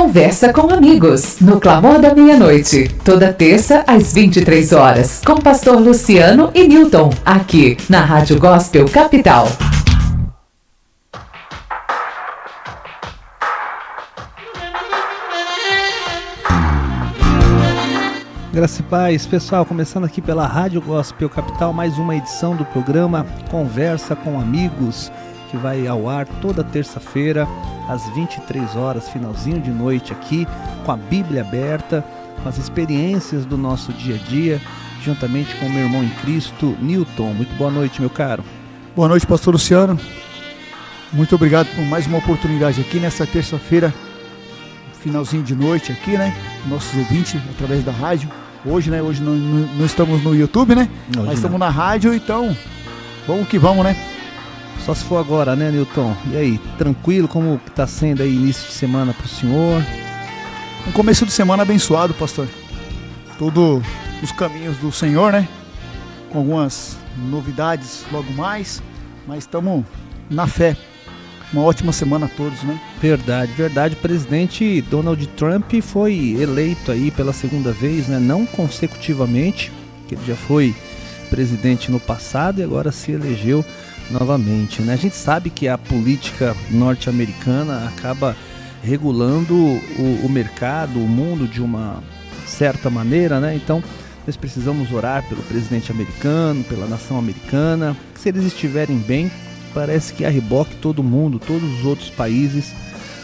Conversa com Amigos, no Clamor da Meia-Noite. Toda terça, às 23 horas, com Pastor Luciano e Newton, aqui na Rádio Gospel Capital. Graça e paz, pessoal, começando aqui pela Rádio Gospel Capital, mais uma edição do programa Conversa com Amigos, que vai ao ar toda terça-feira, às 23 horas, finalzinho de noite aqui, com a Bíblia aberta, com as experiências do nosso dia a dia, juntamente com o meu irmão em Cristo, Newton. Muito boa noite, meu caro. Boa noite, pastor Luciano. Muito obrigado por mais uma oportunidade aqui nessa terça-feira, finalzinho de noite aqui, né? Nossos ouvintes, através da rádio. Hoje, né? Hoje não estamos no YouTube, né? Mas estamos na rádio, então vamos que vamos, né? Só se for agora, né, Newton? E aí, tranquilo? Como está sendo aí início de semana para o senhor? Um começo de semana abençoado, pastor. Todos os caminhos do Senhor, né? Com algumas novidades logo mais, mas estamos na fé. Uma ótima semana a todos, né? Verdade, verdade. O presidente Donald Trump foi eleito aí pela segunda vez, né? Não consecutivamente, que ele já foi presidente no passado e agora se elegeu novamente, né? A gente sabe que a política norte-americana acaba regulando o mercado, o mundo de uma certa maneira, né? Então, nós precisamos orar pelo presidente americano, pela nação americana, que se eles estiverem bem, parece que a reboque todo mundo, todos os outros países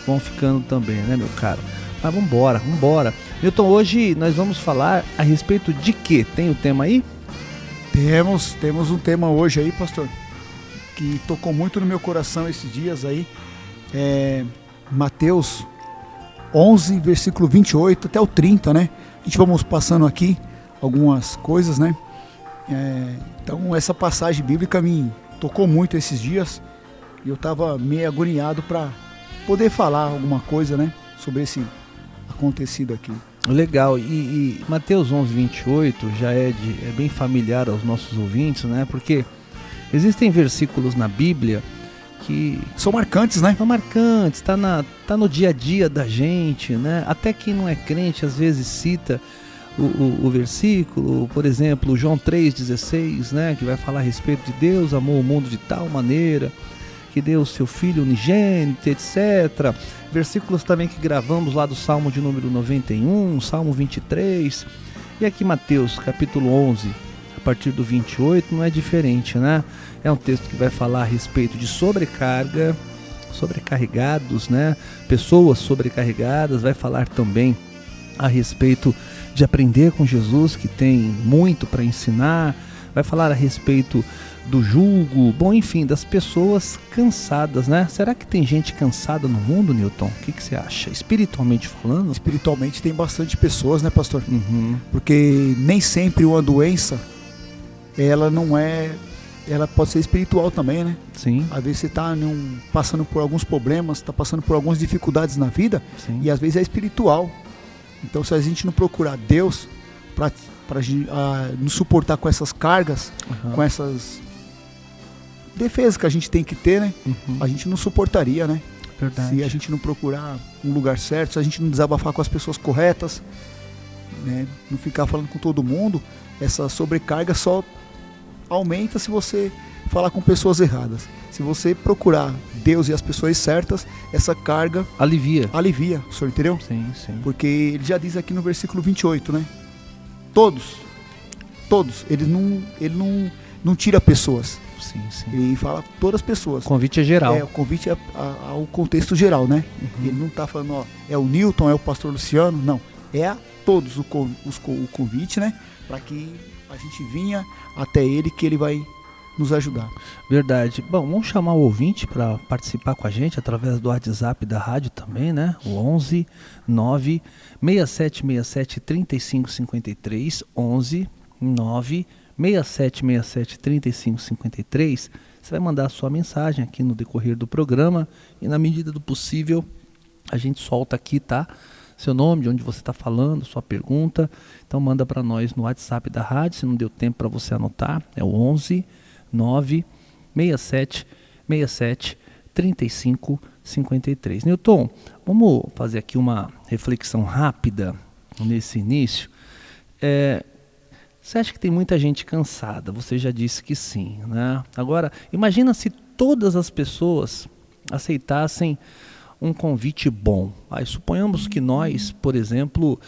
vão ficando também, né, meu caro? Mas vambora. Newton, hoje nós vamos falar a respeito de quê? Tem o tema aí? Temos um tema hoje aí, pastor, que tocou muito no meu coração esses dias aí, Mateus 11, versículo 28 até o 30, né? A gente vamos passando aqui algumas coisas, né? Então essa passagem bíblica me tocou muito esses dias e eu estava meio agoniado para poder falar alguma coisa, né? Sobre esse acontecido aqui. Legal, e Mateus 11, 28 já é bem familiar aos nossos ouvintes, né? Porque existem versículos na Bíblia que são marcantes, né? São marcantes, tá no dia a dia da gente, né? Até quem não é crente às vezes cita o versículo, por exemplo, João 3,16, né? Que vai falar a respeito de Deus amou o mundo de tal maneira que deu o seu Filho unigênito, etc. Versículos também que gravamos lá do Salmo de número 91, Salmo 23. E aqui Mateus capítulo 11, a partir do 28, não é diferente, né? É um texto que vai falar a respeito de sobrecarga, sobrecarregados, né? Pessoas sobrecarregadas, vai falar também a respeito de aprender com Jesus, que tem muito para ensinar, vai falar a respeito do jugo, bom, enfim, das pessoas cansadas, né? Será que tem gente cansada no mundo, Newton? O que você acha? Espiritualmente falando? Espiritualmente tem bastante pessoas, né, pastor? Uhum. Porque nem sempre uma doença, ela pode ser espiritual também, né? Sim. Às vezes você está passando por alguns problemas, está passando por algumas dificuldades na vida. Sim. E às vezes é espiritual. Então se a gente não procurar Deus para nos suportar com essas cargas, com essas defesas que a gente tem que ter, né? A gente não suportaria, né? Verdade. Se a gente não procurar um lugar certo, se a gente não desabafar com as pessoas corretas, né? Não ficar falando com todo mundo, essa sobrecarga só aumenta se você falar com pessoas erradas. Se você procurar Deus e as pessoas certas, essa carga alivia, o senhor entendeu? Sim, sim. Porque ele já diz aqui no versículo 28, né? Todos, ele não tira pessoas. Sim, sim. Ele fala todas as pessoas. O convite é geral. O convite é ao contexto geral, né? Ele não está falando, ó, é o Newton, é o pastor Luciano, não. É a todos o convite, né? Para que a gente vinha até ele, que ele vai nos ajudar. Verdade. Bom, vamos chamar o ouvinte para participar com a gente através do WhatsApp da rádio também, né? O 11 9 6767 3553, 11 9 6767 3553. Você vai mandar a sua mensagem aqui no decorrer do programa e na medida do possível a gente solta aqui, tá? Seu nome, de onde você está falando, sua pergunta. Então manda para nós no WhatsApp da rádio, se não deu tempo para você anotar, é o 11 9 67 67 35 53. Newton, vamos fazer aqui uma reflexão rápida nesse início. Você acha que tem muita gente cansada? Você já disse que sim, né? Agora, imagina se todas as pessoas aceitassem um convite bom. Suponhamos que nós, por exemplo,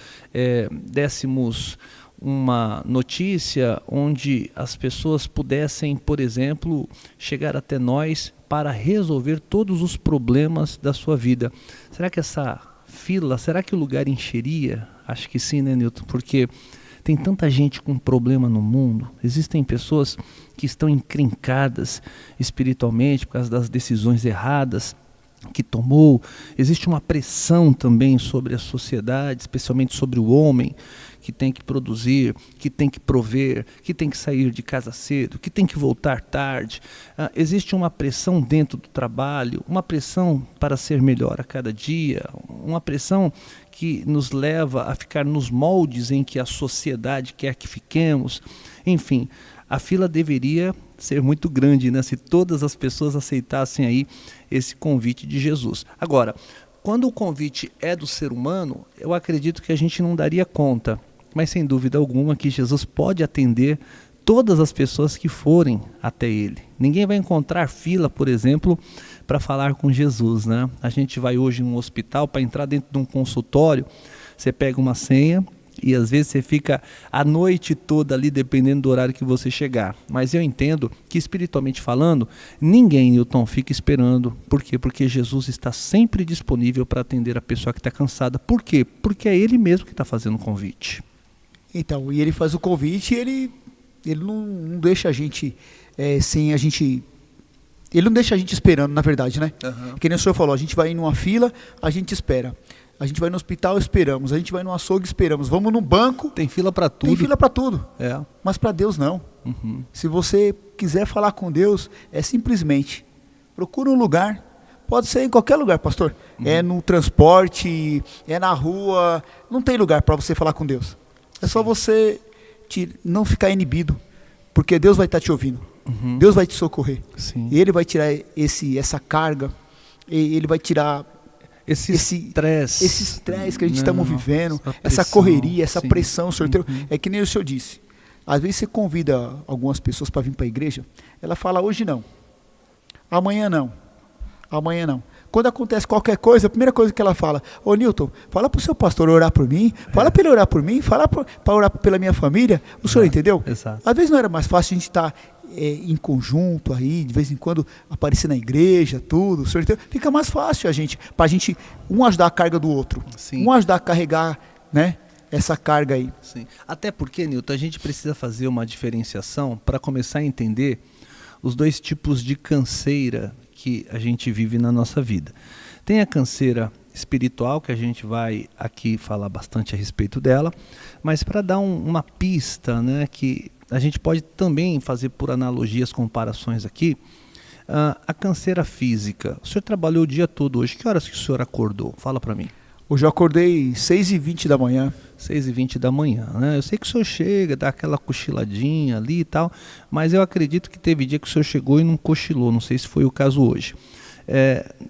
dessemos uma notícia onde as pessoas pudessem, por exemplo, chegar até nós para resolver todos os problemas da sua vida. Será que essa fila, será que o lugar encheria? Acho que sim, né, Newton? Porque tem tanta gente com problema no mundo, existem pessoas que estão encrencadas espiritualmente por causa das decisões erradas que tomou, existe uma pressão também sobre a sociedade, especialmente sobre o homem, que tem que produzir, que tem que prover, que tem que sair de casa cedo, que tem que voltar tarde. Existe uma pressão dentro do trabalho, uma pressão para ser melhor a cada dia, uma pressão que nos leva a ficar nos moldes em que a sociedade quer que fiquemos. Enfim, a fila deveria ser muito grande, né, se todas as pessoas aceitassem aí esse convite de Jesus. Agora, quando o convite é do ser humano, eu acredito que a gente não daria conta, mas sem dúvida alguma que Jesus pode atender todas as pessoas que forem até ele. Ninguém vai encontrar fila, por exemplo, para falar com Jesus, né? A gente vai hoje em um hospital, para entrar dentro de um consultório, você pega uma senha e às vezes você fica a noite toda ali, dependendo do horário que você chegar. Mas eu entendo que, espiritualmente falando, ninguém, Newton, fica esperando. Por quê? Porque Jesus está sempre disponível para atender a pessoa que está cansada. Por quê? Porque é ele mesmo que está fazendo o convite. Então, e ele faz o convite e ele não deixa a gente sem a gente... Ele não deixa a gente esperando, na verdade, né? Uhum. Que nem o senhor falou, a gente vai em uma fila, a gente espera. A gente vai no hospital, esperamos. A gente vai no açougue, esperamos. Vamos no banco. Tem fila para tudo. Tem fila para tudo. É. Mas para Deus não. Uhum. Se você quiser falar com Deus, é simplesmente procura um lugar. Pode ser em qualquer lugar, pastor. Uhum. É no transporte, é na rua. Não tem lugar para você falar com Deus. É só você não ficar inibido, porque Deus vai estar te ouvindo. Uhum. Deus vai te socorrer. Sim. Ele vai tirar essa carga. Ele vai tirar esse estresse que a gente estamos vivendo, essa correria, essa pressão, sorteio. Uhum. É que nem o senhor disse. Às vezes você convida algumas pessoas para vir para a igreja, ela fala hoje não, amanhã não, amanhã não. Quando acontece qualquer coisa, a primeira coisa que ela fala: ô Newton, fala para o seu pastor orar por mim, fala para ele orar por mim, fala para orar pela minha família. O senhor entendeu? Exato. Às vezes não era mais fácil a gente estar em conjunto aí, de vez em quando aparecer na igreja, tudo, o senhor entendeu? Fica mais fácil para a gente, um ajudar a carga do outro. Sim. Um ajudar a carregar, né, essa carga aí. Sim. Até porque, Newton, a gente precisa fazer uma diferenciação para começar a entender os dois tipos de canseira que a gente vive na nossa vida. Tem a canseira espiritual, que a gente vai aqui falar bastante a respeito dela, mas para dar uma pista, né, que a gente pode também fazer por analogias, comparações aqui, a canseira física. O senhor trabalhou o dia todo hoje, que horas que o senhor acordou? Fala para mim. Hoje eu acordei 6h20 da manhã. 6h20 da manhã, né? Eu sei que o senhor chega, dá aquela cochiladinha ali e tal, mas eu acredito que teve dia que o senhor chegou e não cochilou, não sei se foi o caso hoje.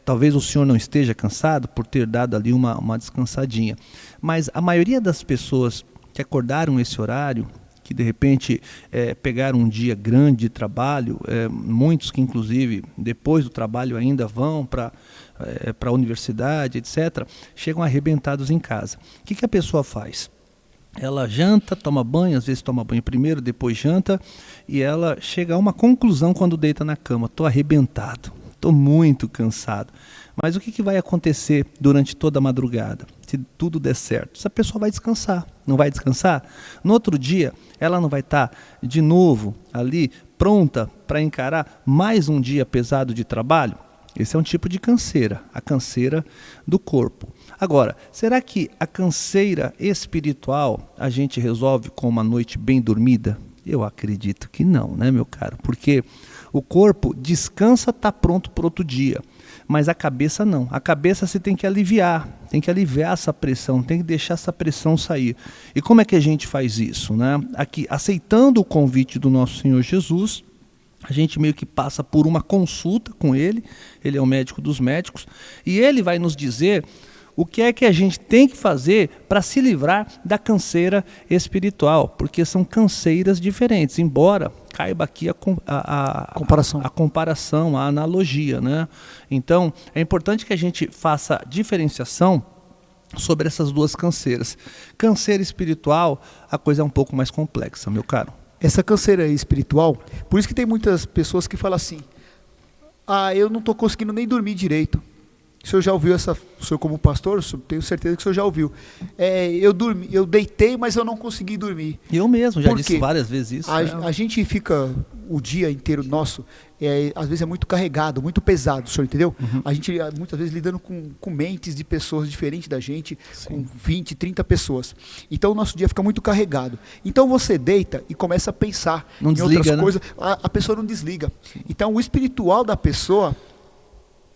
Talvez o senhor não esteja cansado por ter dado ali uma descansadinha, mas a maioria das pessoas que acordaram esse horário, que de repente pegaram um dia grande de trabalho, muitos que inclusive depois do trabalho ainda vão para a universidade, etc., chegam arrebentados em casa. O que a pessoa faz? Ela janta, toma banho, às vezes toma banho primeiro, depois janta, e ela chega a uma conclusão quando deita na cama: estou arrebentado, estou muito cansado. Mas o que vai acontecer durante toda a madrugada, se tudo der certo? Essa pessoa vai descansar, não vai descansar? No outro dia, ela não vai estar de novo ali, pronta para encarar mais um dia pesado de trabalho? Esse é um tipo de canseira, a canseira do corpo. Agora, será que a canseira espiritual a gente resolve com uma noite bem dormida? Eu acredito que não, né, meu caro? Porque o corpo descansa, está pronto para outro dia. Mas a cabeça não. A cabeça você tem que aliviar essa pressão, tem que deixar essa pressão sair. E como é que a gente faz isso, né? Aqui, aceitando o convite do nosso Senhor Jesus, A gente meio que passa por uma consulta com ele é o médico dos médicos, e ele vai nos dizer o que é que a gente tem que fazer para se livrar da canseira espiritual, porque são canseiras diferentes, embora caiba aqui a comparação, a analogia, né? Então, é importante que a gente faça diferenciação sobre essas duas canseiras. Canseira espiritual, a coisa é um pouco mais complexa, meu caro. Essa canseira espiritual, por isso que tem muitas pessoas que falam assim, eu não estou conseguindo nem dormir direito. O senhor já ouviu o senhor como pastor, tenho certeza que o senhor já ouviu. Eu deitei, mas eu não consegui dormir. Eu mesmo já disse várias vezes isso. A gente fica o dia inteiro nosso, às vezes é muito carregado, muito pesado, o senhor entendeu? Uhum. A gente muitas vezes lidando com mentes de pessoas diferentes da gente, sim, com 20, 30 pessoas. Então o nosso dia fica muito carregado. Então você deita e começa a pensar em outras coisas, a pessoa não desliga. Sim. Então o espiritual da pessoa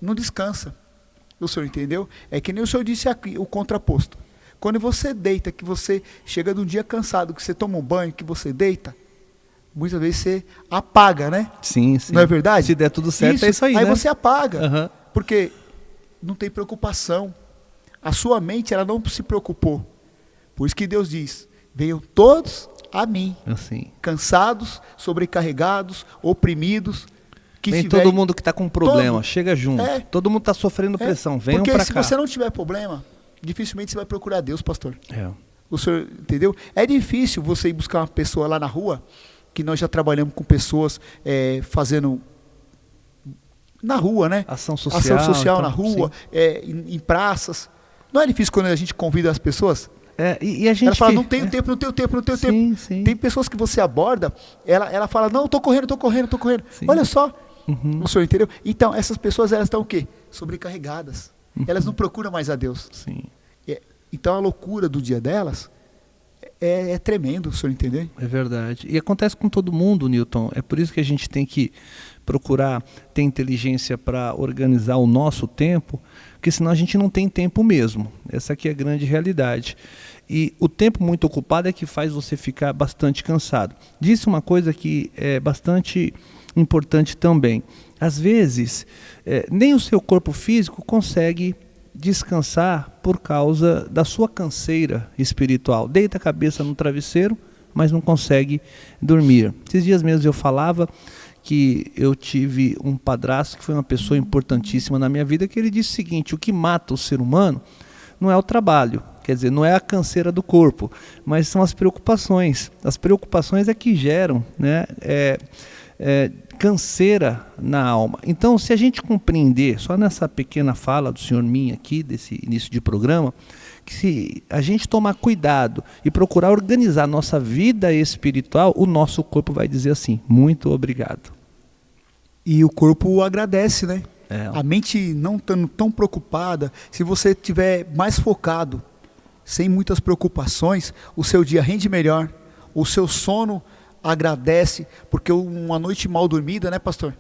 não descansa. O senhor entendeu? É que nem o senhor disse aqui, o contraposto. Quando você deita, que você chega de um dia cansado, que você toma um banho, que você deita, muitas vezes você apaga, né? Sim, sim. Não é verdade? Se der tudo certo, é isso aí, aí né? Você apaga, uhum, porque não tem preocupação. A sua mente, ela não se preocupou. Por isso que Deus diz, venham todos a mim, assim, cansados, sobrecarregados, oprimidos. Vem todo mundo que está com problema, chega junto. Todo mundo está sofrendo pressão, venham para cá. Porque se você não tiver problema, dificilmente você vai procurar Deus, pastor. É. O senhor entendeu? É difícil você ir buscar uma pessoa lá na rua, que nós já trabalhamos com pessoas fazendo na rua, né? Ação social então, na rua, em praças. Não é difícil quando a gente convida as pessoas? E a gente ela fala, não tenho tempo. Sim. Tem pessoas que você aborda, ela fala, não, tô correndo. Sim. Olha só, o senhor entendeu? Então, essas pessoas, elas estão o quê? Sobrecarregadas. Elas não procuram mais a Deus. Sim. Então, a loucura do dia delas é tremendo, o senhor entendeu? É verdade. E acontece com todo mundo, Newton. É por isso que a gente tem que procurar ter inteligência para organizar o nosso tempo, porque senão a gente não tem tempo mesmo. Essa aqui é a grande realidade. E o tempo muito ocupado é que faz você ficar bastante cansado. Disse uma coisa que é bastante importante também. Às vezes, nem o seu corpo físico consegue descansar por causa da sua canseira espiritual. Deita a cabeça no travesseiro, mas não consegue dormir. Esses dias mesmo eu falava que eu tive um padrasto que foi uma pessoa importantíssima na minha vida, que ele disse o seguinte: o que mata o ser humano não é o trabalho, quer dizer, não é a canseira do corpo, mas são as preocupações. As preocupações é que geram, né, canseira na alma. Então, se a gente compreender, só nessa pequena fala do senhor minha aqui, desse início de programa, que se a gente tomar cuidado e procurar organizar nossa vida espiritual, o nosso corpo vai dizer assim, muito obrigado. E o corpo agradece, né? A mente não estando tão preocupada, se você estiver mais focado, sem muitas preocupações, o seu dia rende melhor, o seu sono agradece, porque uma noite mal dormida, né, pastor?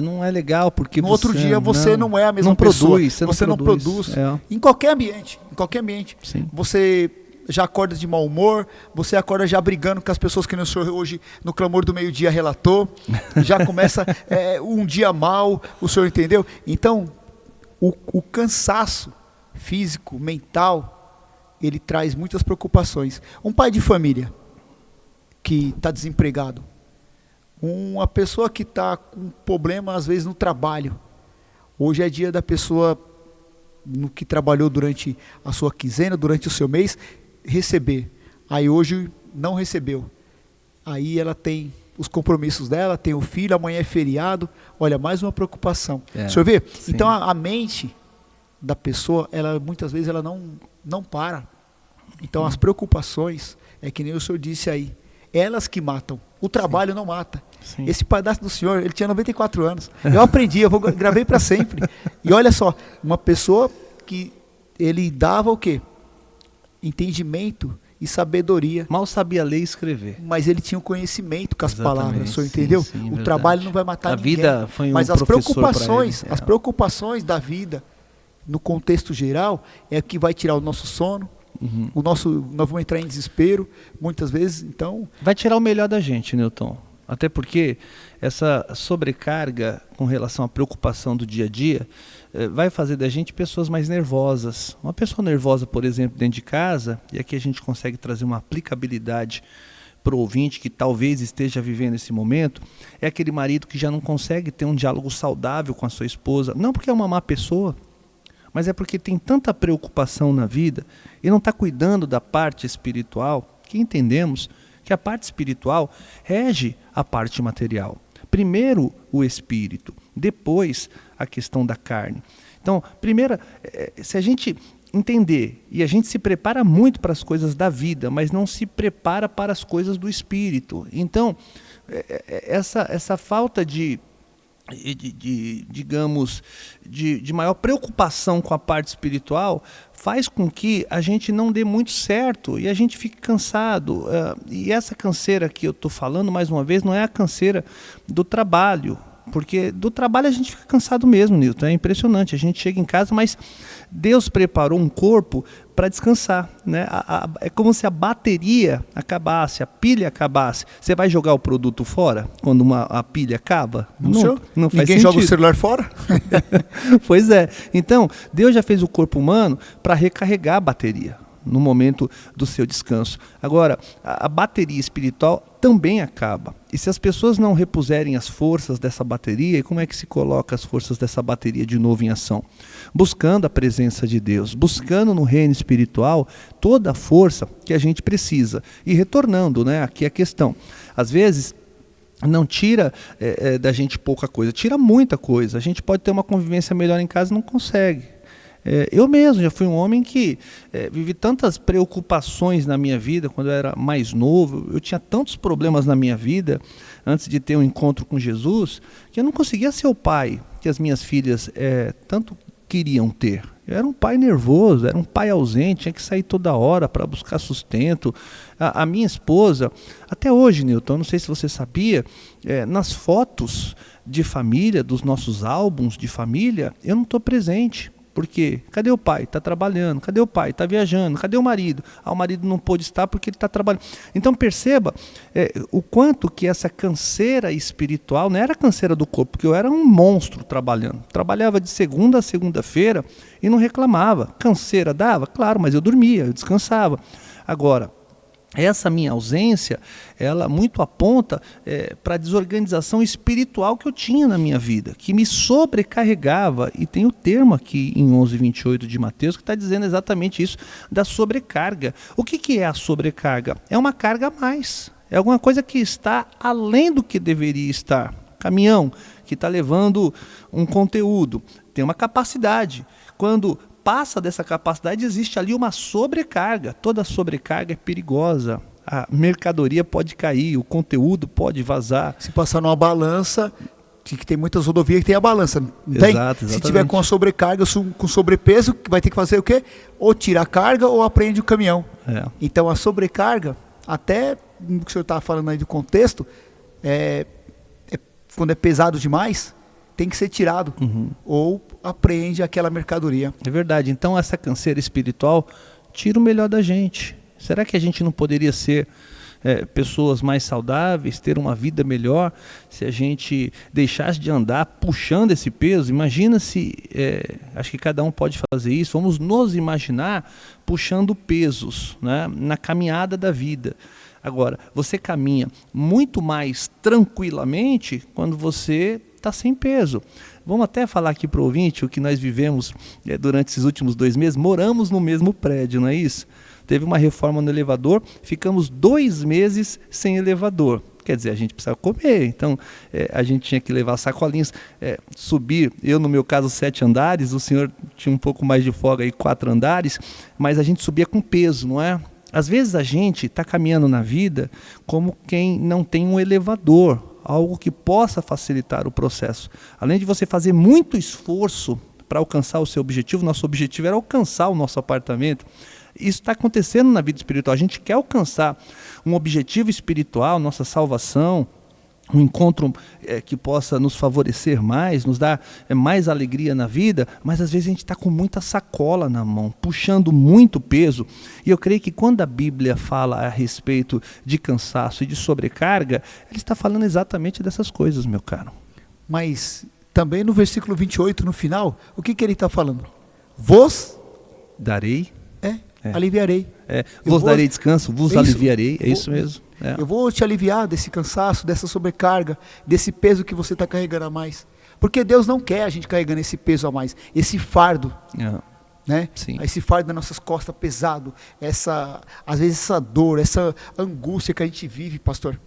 Não é legal, porque no outro dia você não é a mesma pessoa. Você não produz. Em qualquer ambiente. Sim. Você já acorda de mau humor, você acorda já brigando com as pessoas que o senhor hoje, no clamor do meio-dia, relatou. Já começa um dia mal, o senhor entendeu? Então, o cansaço físico, mental, ele traz muitas preocupações. Um pai de família que está desempregado, uma pessoa que está com problema às vezes no trabalho, hoje é dia da pessoa no que trabalhou durante a sua quinzena, durante o seu mês, receber, aí hoje não recebeu, aí ela tem os compromissos dela, tem o filho, amanhã é feriado, olha, mais uma preocupação. O senhor vê? Sim. Então a mente da pessoa, ela muitas vezes ela não para. Então as preocupações, é que nem o senhor disse aí, elas que matam. O trabalho não mata. Sim. Esse pedaço do senhor, ele tinha 94 anos. Eu aprendi, gravei para sempre. E olha só, uma pessoa que ele dava o quê? Entendimento e sabedoria. Mal sabia ler e escrever. Mas ele tinha o conhecimento com as Exatamente, palavras, o senhor entendeu? Sim, o verdade. Trabalho não vai matar ninguém. Vida foi mas as preocupações, as preocupações da vida, no contexto geral, é que vai tirar o nosso sono. Nós vamos entrar em desespero muitas vezes, então... Vai tirar o melhor da gente, Newton. Até porque essa sobrecarga com relação à preocupação do dia a dia vai fazer da gente pessoas mais nervosas. Uma pessoa nervosa, por exemplo, dentro de casa, e aqui a gente consegue trazer uma aplicabilidade para o ouvinte que talvez esteja vivendo esse momento, é aquele marido que já não consegue ter um diálogo saudável com a sua esposa, não porque é uma má pessoa, mas é porque tem tanta preocupação na vida e não está cuidando da parte espiritual, que entendemos que a parte espiritual rege a parte material. Primeiro o espírito, depois a questão da carne. Então, primeiro, se a gente entender, e a gente se prepara muito para as coisas da vida, mas não se prepara para as coisas do espírito. Então, essa falta digamos, de maior preocupação com a parte espiritual faz com que a gente não dê muito certo e a gente fique cansado. E essa canseira que eu estou falando, mais uma vez, não é a canseira do trabalho, porque do trabalho a gente fica cansado mesmo, Nilton, é impressionante. A gente chega em casa, mas Deus preparou um corpo para descansar, né? É como se a bateria acabasse, a pilha acabasse. Você vai jogar o produto fora quando a pilha acaba? Não faz Ninguém sentido. joga o celular fora? Pois é. Então, Deus já fez o corpo humano para recarregar a bateria no momento do seu descanso. Agora, a bateria espiritual também acaba. E se as pessoas não repuserem as forças dessa bateria, como é que se coloca as forças dessa bateria de novo em ação? Buscando a presença de Deus, buscando no reino espiritual toda a força que a gente precisa. E retornando, né, aqui a questão. Às vezes, não tira da gente pouca coisa, tira muita coisa. A gente pode ter uma convivência melhor em casa e não consegue. Eu mesmo já fui um homem que vivi tantas preocupações na minha vida quando eu era mais novo. Eu tinha tantos problemas na minha vida antes de ter um encontro com Jesus, que eu não conseguia ser o pai que as minhas filhas tanto queriam ter. Eu era um pai nervoso, era um pai ausente, tinha que sair toda hora para buscar sustento. A minha esposa, até hoje, Nilton, não sei se você sabia, nas fotos de família, dos nossos álbuns de família, eu não estou presente. Por quê? Cadê o pai? Está trabalhando. Cadê o pai? Está viajando. Cadê o marido? O marido não pôde estar porque ele está trabalhando. Então perceba o quanto que essa canseira espiritual, não era canseira do corpo, porque eu era um monstro trabalhando. Trabalhava de segunda a segunda-feira e não reclamava. Canseira dava? Claro, mas eu dormia, eu descansava. Agora, essa minha ausência, ela muito aponta para a desorganização espiritual que eu tinha na minha vida, que me sobrecarregava. E tem o termo aqui em 11:28 de Mateus que está dizendo exatamente isso, da sobrecarga. O que é a sobrecarga? É uma carga a mais, é alguma coisa que está além do que deveria estar. Caminhão que está levando um conteúdo, tem uma capacidade. Quando passa dessa capacidade, existe ali uma sobrecarga. Toda sobrecarga é perigosa. A mercadoria pode cair, o conteúdo pode vazar. Se passar numa balança, que tem muitas rodovias que tem a balança, não tem? Exatamente. Se tiver com a sobrecarga, com sobrepeso, vai ter que fazer o quê? Ou tira a carga ou apreende o caminhão. Então a sobrecarga, até o que o senhor estava falando aí do contexto, quando é pesado demais, tem que ser tirado, ou apreende aquela mercadoria. É verdade. Então essa canseira espiritual tira o melhor da gente. Será que a gente não poderia ser pessoas mais saudáveis, ter uma vida melhor, se a gente deixasse de andar puxando esse peso? Imagina se, acho que cada um pode fazer isso, vamos nos imaginar puxando pesos, né, na caminhada da vida. Agora, você caminha muito mais tranquilamente quando você está sem peso. Vamos até falar aqui para o ouvinte o que nós vivemos durante esses últimos 2 meses. Moramos no mesmo prédio, não é isso? Teve uma reforma no elevador, ficamos 2 meses sem elevador. Quer dizer, a gente precisava comer, então a gente tinha que levar sacolinhas, subir, eu no meu caso 7 andares, o senhor tinha um pouco mais de folga aí, 4 andares, mas a gente subia com peso, não é? Às vezes a gente está caminhando na vida como quem não tem um elevador, algo que possa facilitar o processo. Além de você fazer muito esforço para alcançar o seu objetivo, nosso objetivo era alcançar o nosso apartamento. Isso está acontecendo na vida espiritual. A gente quer alcançar um objetivo espiritual, nossa salvação, um encontro que possa nos favorecer mais, nos dar mais alegria na vida, mas às vezes a gente está com muita sacola na mão, puxando muito peso. E eu creio que quando a Bíblia fala a respeito de cansaço e de sobrecarga, ele está falando exatamente dessas coisas, meu caro. Mas também no versículo 28, no final, o que ele está falando? Vos darei, aliviarei. Vos darei descanso, vos aliviarei, é isso mesmo. Eu vou te aliviar desse cansaço, dessa sobrecarga, desse peso que você está carregando a mais. Porque Deus não quer a gente carregando esse peso a mais, esse fardo, né? Sim. Esse fardo das nossas costas pesado, às vezes essa dor, essa angústia que a gente vive, pastor,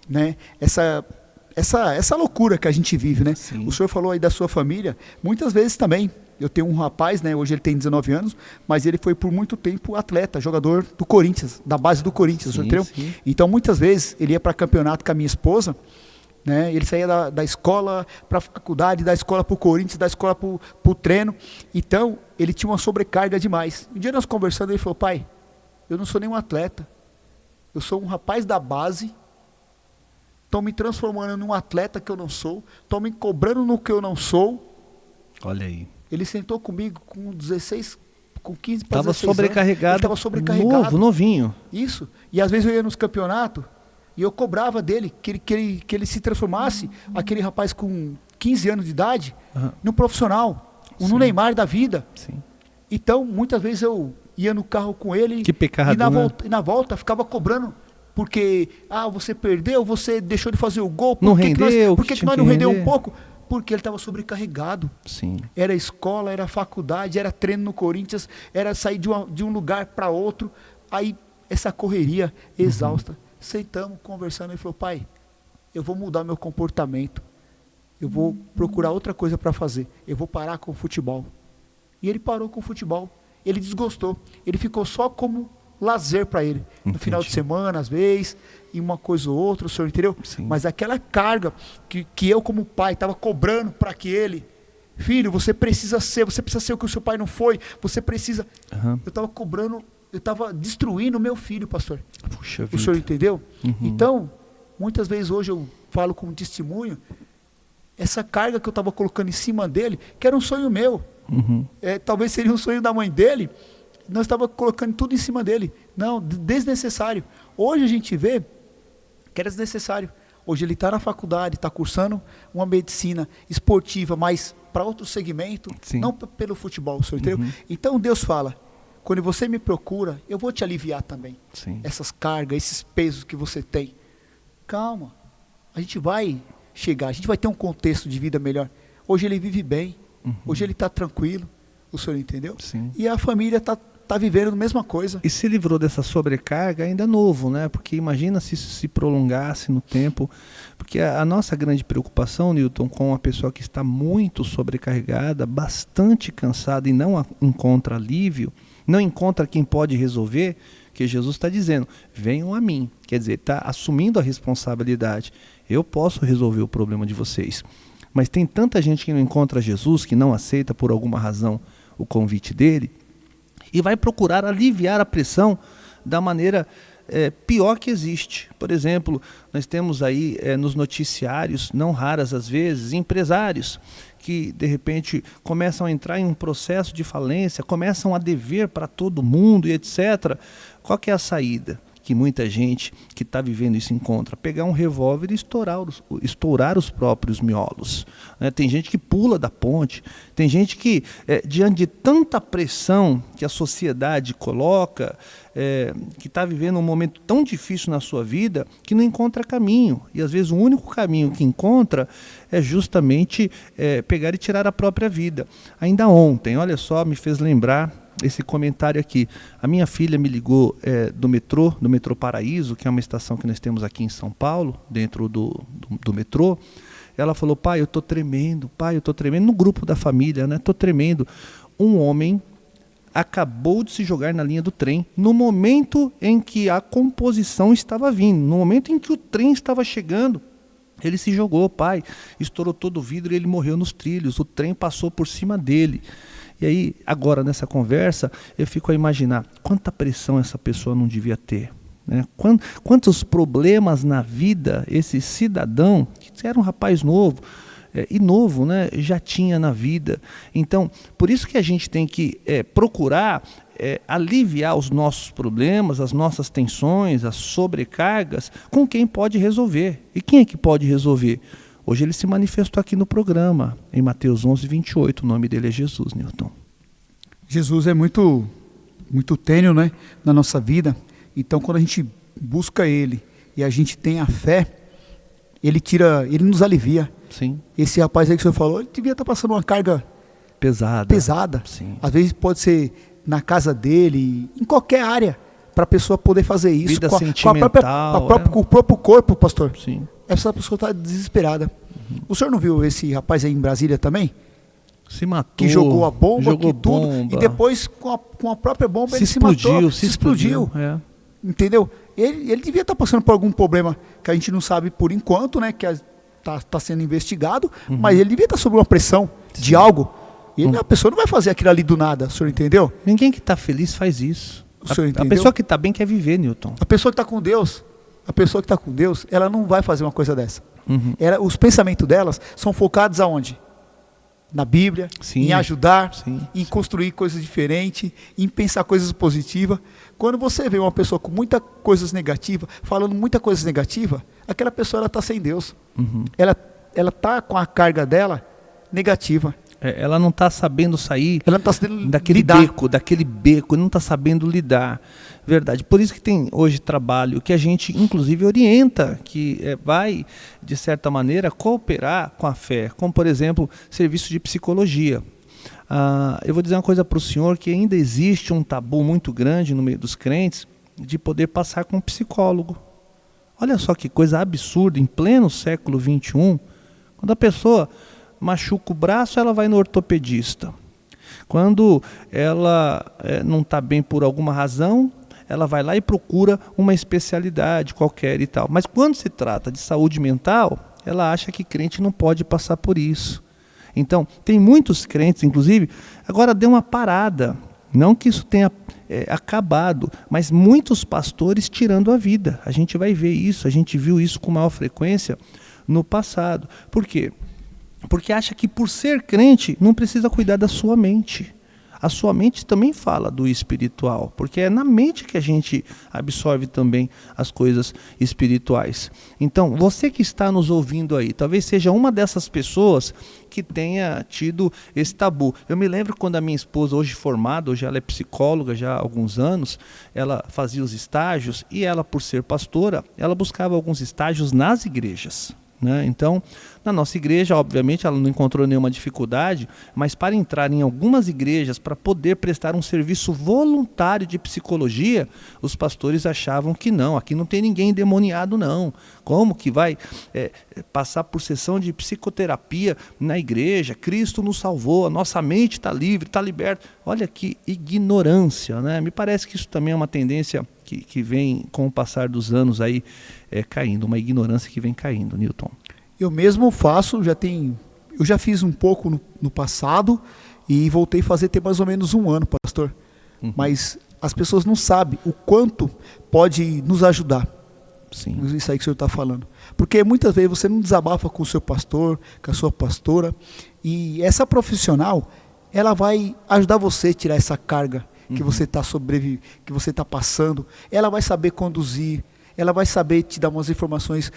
né? Essa loucura que a gente vive, né? Sim. O senhor falou aí da sua família, muitas vezes também. Eu tenho um rapaz, né? Hoje ele tem 19 anos, mas ele foi por muito tempo atleta, jogador do Corinthians, da base do Corinthians, entendeu? Sim. Então muitas vezes ele ia para campeonato com a minha esposa, né? Ele saía da escola para a faculdade, da escola para o Corinthians, da escola para o treino. Então ele tinha uma sobrecarga demais. Um dia nós conversando, ele falou: pai, eu não sou nenhum atleta, eu sou um rapaz da base. Estão me transformando num atleta que eu não sou, estão me cobrando no que eu não sou. Olha aí. Ele sentou comigo com 16, com 15 para 16 anos. Ele estava sobrecarregado. Novinho. Isso. E às vezes eu ia nos campeonatos e eu cobrava dele que ele se transformasse, aquele rapaz com 15 anos de idade, no profissional, no Neymar da vida. Sim. Então, muitas vezes eu ia no carro com ele que pecado, e na volta ficava cobrando. Porque, você perdeu, você deixou de fazer o gol. Não rendeu. Por que nós não rendeu um pouco? Porque ele estava sobrecarregado. Sim. Era escola, era faculdade, era treino no Corinthians, era sair de um lugar para outro. Aí, essa correria exausta. Sentamos, conversando, ele falou: pai, eu vou mudar meu comportamento. Eu vou procurar outra coisa para fazer. Eu vou parar com o futebol. E ele parou com o futebol. Ele desgostou. Ele ficou só como lazer para ele. No final de semana, às vezes, e uma coisa ou outra, o senhor entendeu? Sim. Mas aquela carga que eu como pai estava cobrando para que ele, filho, você precisa ser o que o seu pai não foi, você precisa... Eu estava cobrando, eu estava destruindo o meu filho, pastor. Puxa o vida. senhor entendeu? Então, muitas vezes hoje eu falo como testemunho, essa carga que eu estava colocando em cima dele, que era um sonho meu, talvez seria um sonho da mãe dele, nós estávamos colocando tudo em cima dele. Não, desnecessário. Hoje a gente vê que era desnecessário. Hoje ele está na faculdade, está cursando uma medicina esportiva, mas para outro segmento, não pelo futebol, senhor entendeu? Então Deus fala: quando você me procura, eu vou te aliviar também. Sim. Essas cargas, esses pesos que você tem. Calma, a gente vai chegar, a gente vai ter um contexto de vida melhor. Hoje ele vive bem, hoje ele está tranquilo, o senhor entendeu? Sim. E a família está vivendo a mesma coisa. E se livrou dessa sobrecarga ainda novo, né? Porque imagina se isso se prolongasse no tempo. Porque a nossa grande preocupação, Newton, com uma pessoa que está muito sobrecarregada, bastante cansada e não encontra alívio, não encontra quem pode resolver, que Jesus está dizendo: venham a mim. Quer dizer, está assumindo a responsabilidade. Eu posso resolver o problema de vocês. Mas tem tanta gente que não encontra Jesus, que não aceita por alguma razão o convite dele, e vai procurar aliviar a pressão da maneira pior que existe. Por exemplo, nós temos aí nos noticiários, não raras às vezes, empresários que de repente começam a entrar em um processo de falência, começam a dever para todo mundo e etc. Qual que é a saída que muita gente que está vivendo isso encontra? Pegar um revólver e estourar os próprios miolos. Tem gente que pula da ponte, tem gente que, diante de tanta pressão que a sociedade coloca, que está vivendo um momento tão difícil na sua vida, que não encontra caminho. E às vezes o único caminho que encontra é justamente pegar e tirar a própria vida. Ainda ontem, olha só, me fez lembrar esse comentário aqui. A minha filha me ligou do metrô Paraíso, que é uma estação que nós temos aqui em São Paulo, dentro do metrô. Ela falou: pai, eu estou tremendo, no grupo da família, né? Estou tremendo. Um homem acabou de se jogar na linha do trem, no momento em que a composição estava vindo, no momento em que o trem estava chegando. Ele se jogou, pai, estourou todo o vidro e ele morreu nos trilhos, o trem passou por cima dele. E aí, agora nessa conversa, eu fico a imaginar quanta pressão essa pessoa não devia ter, né? Quantos problemas na vida esse cidadão, que era um rapaz novo, né, já tinha na vida. Então, por isso que a gente tem que procurar aliviar os nossos problemas, as nossas tensões, as sobrecargas, com quem pode resolver. E quem é que pode resolver? Hoje ele se manifestou aqui no programa, em Mateus 11, 28. O nome dele é Jesus, Newton. Jesus é muito tênue, né, na nossa vida. Então, quando a gente busca Ele e a gente tem a fé, Ele nos alivia. Sim. Esse rapaz aí que o senhor falou, ele devia estar passando uma carga pesada. Sim. Às vezes pode ser na casa dele, em qualquer área, para a pessoa poder fazer isso. Vida com sentimental. Com o próprio corpo, pastor. Sim. Essa pessoa está desesperada. O senhor não viu esse rapaz aí em Brasília também? Se matou. Que jogou a bomba, jogou tudo. bomba. E depois, com a própria bomba, ele se explodiu. É. Entendeu? Ele devia estar passando por algum problema que a gente não sabe por enquanto, né? Que está sendo investigado, mas ele devia estar sob uma pressão de algo. E a pessoa não vai fazer aquilo ali do nada, o senhor entendeu? Ninguém que está feliz faz isso. O senhor entendeu? A pessoa que está bem quer viver, Newton. A pessoa que está com Deus, ela não vai fazer uma coisa dessa. Os pensamentos delas são focados aonde? Na Bíblia, sim, em ajudar, sim, em construir coisas diferentes, em pensar coisas positivas. Quando você vê uma pessoa com muitas coisas negativas, falando muita coisa negativa, aquela pessoa está sem Deus. Ela está com a carga dela negativa. Ela não está sabendo sair daquele beco, não está sabendo lidar. Verdade. Por isso que tem hoje trabalho que a gente, inclusive, orienta, que vai, de certa maneira, cooperar com a fé, como, por exemplo, serviço de psicologia. Eu vou dizer uma coisa para o senhor, que ainda existe um tabu muito grande no meio dos crentes de poder passar com um psicólogo. Olha só que coisa absurda, em pleno século XXI, quando a pessoa machuca o braço, ela vai no ortopedista. Quando ela não está bem por alguma razão, ela vai lá e procura uma especialidade qualquer e tal. Mas quando se trata de saúde mental, ela acha que crente não pode passar por isso. Então, tem muitos crentes, inclusive, agora deu uma parada. Não que isso tenha acabado, mas muitos pastores tirando a vida. A gente vai ver isso, a gente viu isso com maior frequência no passado. Por quê? Porque acha que por ser crente não precisa cuidar da sua mente. A sua mente também fala do espiritual, porque é na mente que a gente absorve também as coisas espirituais. Então, você que está nos ouvindo aí, talvez seja uma dessas pessoas que tenha tido esse tabu. Eu me lembro quando a minha esposa, hoje formada, hoje ela é psicóloga já há alguns anos, ela fazia os estágios e ela, por ser pastora, ela buscava alguns estágios nas igrejas. Então, na nossa igreja, obviamente, ela não encontrou nenhuma dificuldade, mas para entrar em algumas igrejas, para poder prestar um serviço voluntário de psicologia, os pastores achavam que não, aqui não tem ninguém endemoniado não. Como que vai passar por sessão de psicoterapia na igreja? Cristo nos salvou, a nossa mente está livre, está liberta. Olha que ignorância, né? Me parece que isso também é uma tendência que vem com o passar dos anos aí caindo, uma ignorância que vem caindo, Newton. Eu mesmo faço, eu já fiz um pouco no passado e voltei a fazer tem mais ou menos um ano, pastor. Mas as pessoas não sabem o quanto pode nos ajudar. Sim. Isso aí que o senhor está falando. Porque muitas vezes você não desabafa com o seu pastor, com a sua pastora, e essa profissional, ela vai ajudar você a tirar essa carga que você está que você está passando. Ela vai saber conduzir, ela vai saber te dar umas informações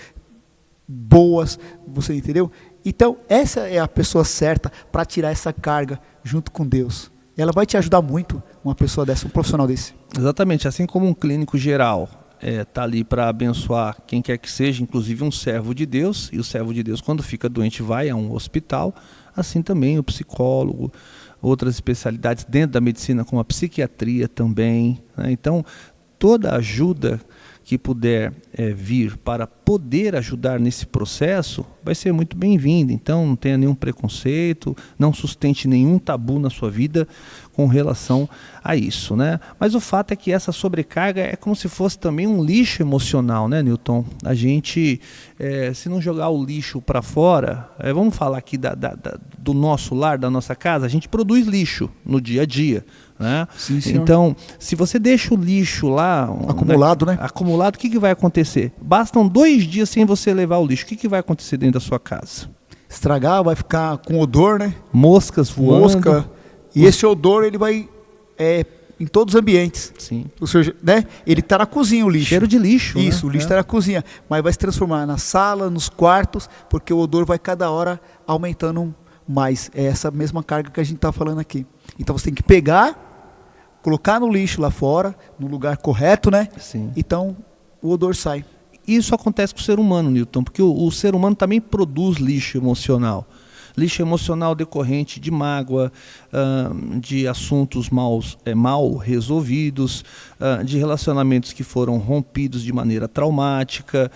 boas, você entendeu? Então, essa é a pessoa certa para tirar essa carga junto com Deus. Ela vai te ajudar muito, uma pessoa dessa, um profissional desse. Exatamente, assim como um clínico geral está ali para abençoar quem quer que seja, inclusive um servo de Deus, e o servo de Deus, quando fica doente, vai a um hospital, assim também o psicólogo, outras especialidades dentro da medicina, como a psiquiatria também, né? Então, toda ajuda que puder vir para poder ajudar nesse processo, vai ser muito bem-vinda. Então, não tenha nenhum preconceito, não sustente nenhum tabu na sua vida com relação a isso, né? Mas o fato é que essa sobrecarga é como se fosse também um lixo emocional, né, Newton? A gente, se não jogar o lixo para fora, vamos falar aqui do nosso lar, da nossa casa, a gente produz lixo no dia a dia. né? Sim, senhor. Então, se você deixa o lixo lá... Acumulado, né? Acumulado, o que vai acontecer? Bastam 2 dias sem você levar o lixo. O que vai acontecer dentro da sua casa? Estragar, vai ficar com odor, né? Moscas voando. Mosca. E esse odor, ele vai em todos os ambientes. Sim. Ou seja, né? Ele está na cozinha, o lixo. Cheiro de lixo. Isso, né? o lixo está na cozinha. Mas vai se transformar na sala, nos quartos, porque o odor vai cada hora aumentando mais. É essa mesma carga que a gente está falando aqui. Então você tem que pegar, colocar no lixo lá fora, no lugar correto, né? Sim. Então o odor sai. Isso acontece com o ser humano, Newton, porque o ser humano também produz lixo emocional. Lixo emocional decorrente de mágoa, de assuntos mal resolvidos, de relacionamentos que foram rompidos de maneira traumática.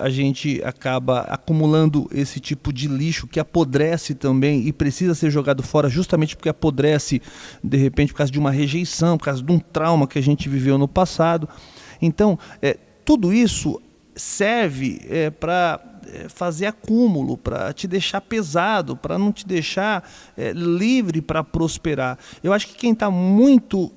A gente acaba acumulando esse tipo de lixo que apodrece também e precisa ser jogado fora justamente porque apodrece, de repente, por causa de uma rejeição, por causa de um trauma que a gente viveu no passado. Então, tudo isso serve para fazer acúmulo, para te deixar pesado, para não te deixar livre para prosperar. Eu acho que quem está muito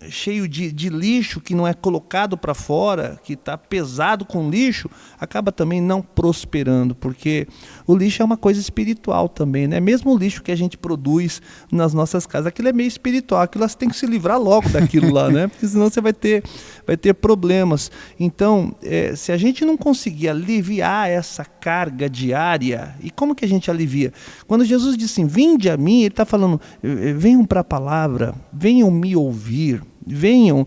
cheio de lixo, que não é colocado para fora, que está pesado com lixo, acaba também não prosperando, porque o lixo é uma coisa espiritual também, né? Mesmo o lixo que a gente produz nas nossas casas, aquilo é meio espiritual, aquilo você tem que se livrar logo daquilo lá, né? Porque senão você vai ter problemas. Então, se a gente não conseguir aliviar essa carga diária, e como que a gente alivia? Quando Jesus diz assim, vinde a mim, ele está falando, venham para a palavra, venham me ouvir, venham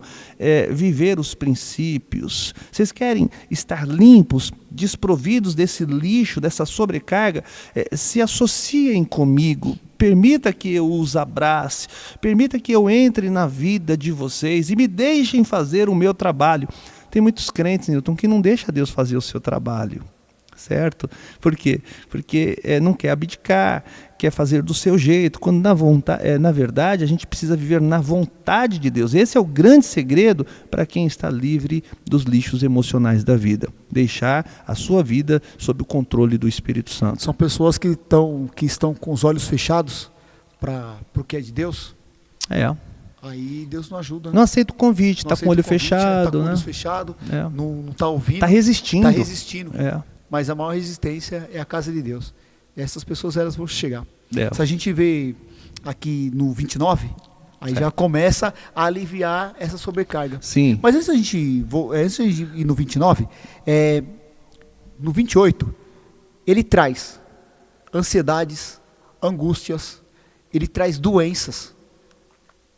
viver os princípios. Vocês querem estar limpos, desprovidos desse lixo, dessa sobrecarga? Se associem comigo. Permita que eu os abrace, permita que eu entre na vida de vocês e me deixem fazer o meu trabalho. Tem muitos crentes, Newton, que não deixam Deus fazer o seu trabalho, certo? Por quê? Porque não quer abdicar, quer fazer do seu jeito, quando na verdade a gente precisa viver na vontade de Deus. Esse é o grande segredo para quem está livre dos lixos emocionais da vida. Deixar a sua vida sob o controle do Espírito Santo. São pessoas que estão com os olhos fechados para o que é de Deus. Aí Deus não ajuda. Né? Não aceita o convite, está com o olho fechado. Está com o né? olho fechado, não está ouvindo. Está resistindo. Está resistindo. Mas a maior resistência é a casa de Deus. Essas pessoas elas vão chegar. Se a gente vê aqui no 29, aí já começa a aliviar essa sobrecarga. Sim. Mas antes da gente ir no 29, no 28, ele traz ansiedades, angústias, ele traz doenças.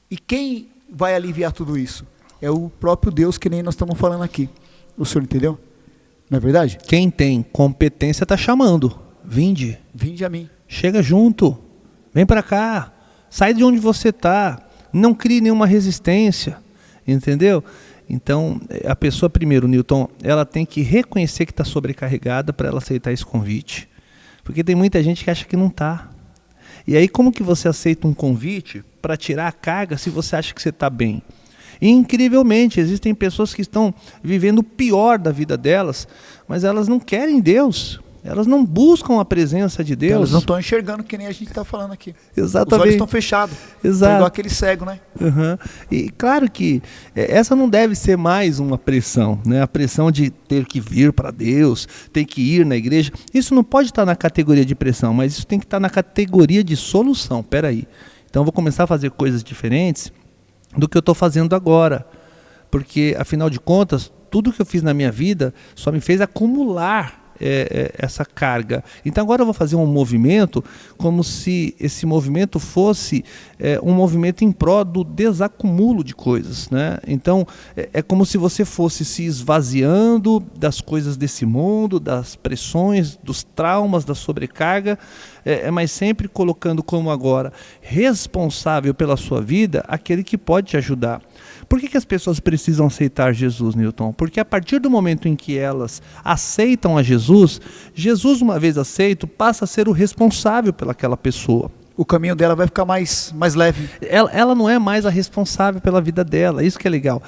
E quem vai aliviar tudo isso? É o próprio Deus, que nem nós estamos falando aqui. O senhor entendeu? Não é verdade? Quem tem competência está chamando. Vinde. Vinde a mim. Chega junto. Vem para cá. Sai de onde você está. Não crie nenhuma resistência. Entendeu? Então, a pessoa, primeiro, Newton, ela tem que reconhecer que está sobrecarregada para ela aceitar esse convite. Porque tem muita gente que acha que não está. E aí, como que você aceita um convite para tirar a carga se você acha que você está bem? E, incrivelmente, existem pessoas que estão vivendo o pior da vida delas, mas elas não querem Deus. Elas não buscam a presença de Deus. Elas não estão enxergando que nem a gente está falando aqui. Exatamente. Os olhos estão fechados. Exato. Igual aquele cego, né? Uhum. E claro que essa não deve ser mais uma pressão, né? A pressão de ter que vir para Deus, ter que ir na igreja. Isso não pode estar na categoria de pressão, mas isso tem que estar na categoria de solução. Espera aí. Então eu vou começar a fazer coisas diferentes do que eu estou fazendo agora. Porque, afinal de contas, tudo que eu fiz na minha vida só me fez acumular essa carga. Então agora eu vou fazer um movimento como se esse movimento fosse um movimento em prol do desacumulo de coisas, né? Então é como se você fosse se esvaziando das coisas desse mundo, das pressões, dos traumas, da sobrecarga, mas sempre colocando como agora responsável pela sua vida aquele que pode te ajudar. Por que as pessoas precisam aceitar Jesus, Newton? Porque a partir do momento em que elas aceitam a Jesus, Jesus, uma vez aceito, passa a ser o responsável pelaquela pessoa. O caminho dela vai ficar mais leve. Ela não é mais a responsável pela vida dela, isso que é legal.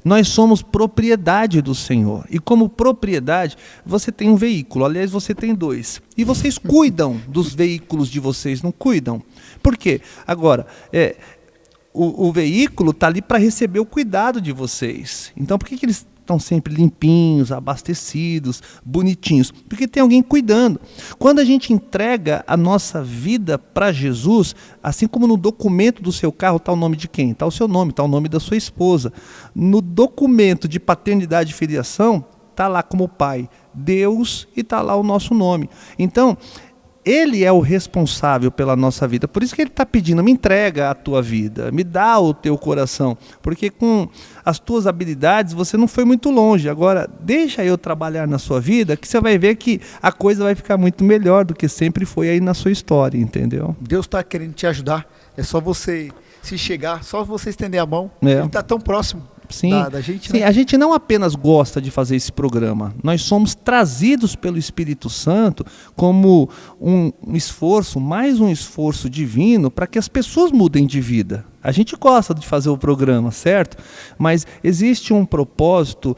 Nós somos propriedade do Senhor. E como propriedade, você tem um veículo. Aliás, você tem 2. E vocês cuidam dos veículos de vocês, não cuidam? Por quê? Agora, o veículo está ali para receber o cuidado de vocês. Então por que eles estão sempre limpinhos, abastecidos, bonitinhos? Porque tem alguém cuidando. Quando a gente entrega a nossa vida para Jesus, assim como no documento do seu carro está o nome de quem? Está o seu nome, está o nome da sua esposa. No documento de paternidade e filiação, está lá como pai Deus e está lá o nosso nome. Então, Ele é o responsável pela nossa vida. Por isso que Ele está pedindo, me entrega a tua vida, me dá o teu coração. Porque com as tuas habilidades você não foi muito longe. Agora, deixa eu trabalhar na sua vida, que você vai ver que a coisa vai ficar muito melhor do que sempre foi aí na sua história, entendeu? Deus está querendo te ajudar. É só você se chegar, só você estender a mão. Ele está tão próximo. Sim, da gente, sim, né? A gente não apenas gosta de fazer esse programa, nós somos trazidos pelo Espírito Santo como um esforço, mais um esforço divino para que as pessoas mudem de vida. A gente gosta de fazer o programa, certo? Mas existe um propósito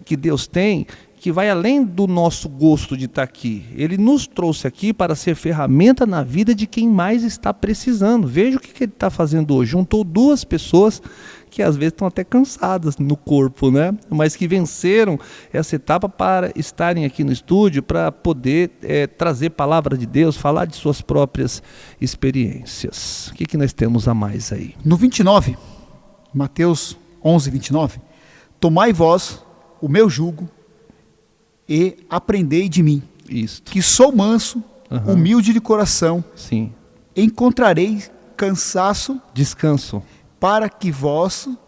que Deus tem que vai além do nosso gosto de estar aqui. Ele nos trouxe aqui para ser ferramenta na vida de quem mais está precisando. Veja o que ele está fazendo hoje. Juntou duas pessoas que às vezes estão até cansadas no corpo, né? Mas que venceram essa etapa para estarem aqui no estúdio, para poder trazer palavra de Deus, falar de suas próprias experiências. O que nós temos a mais aí? No 29, Mateus 11, 29, tomai vós o meu jugo e aprendei de mim, que sou manso, humilde de coração, sim, encontrarei descanso, para que vossa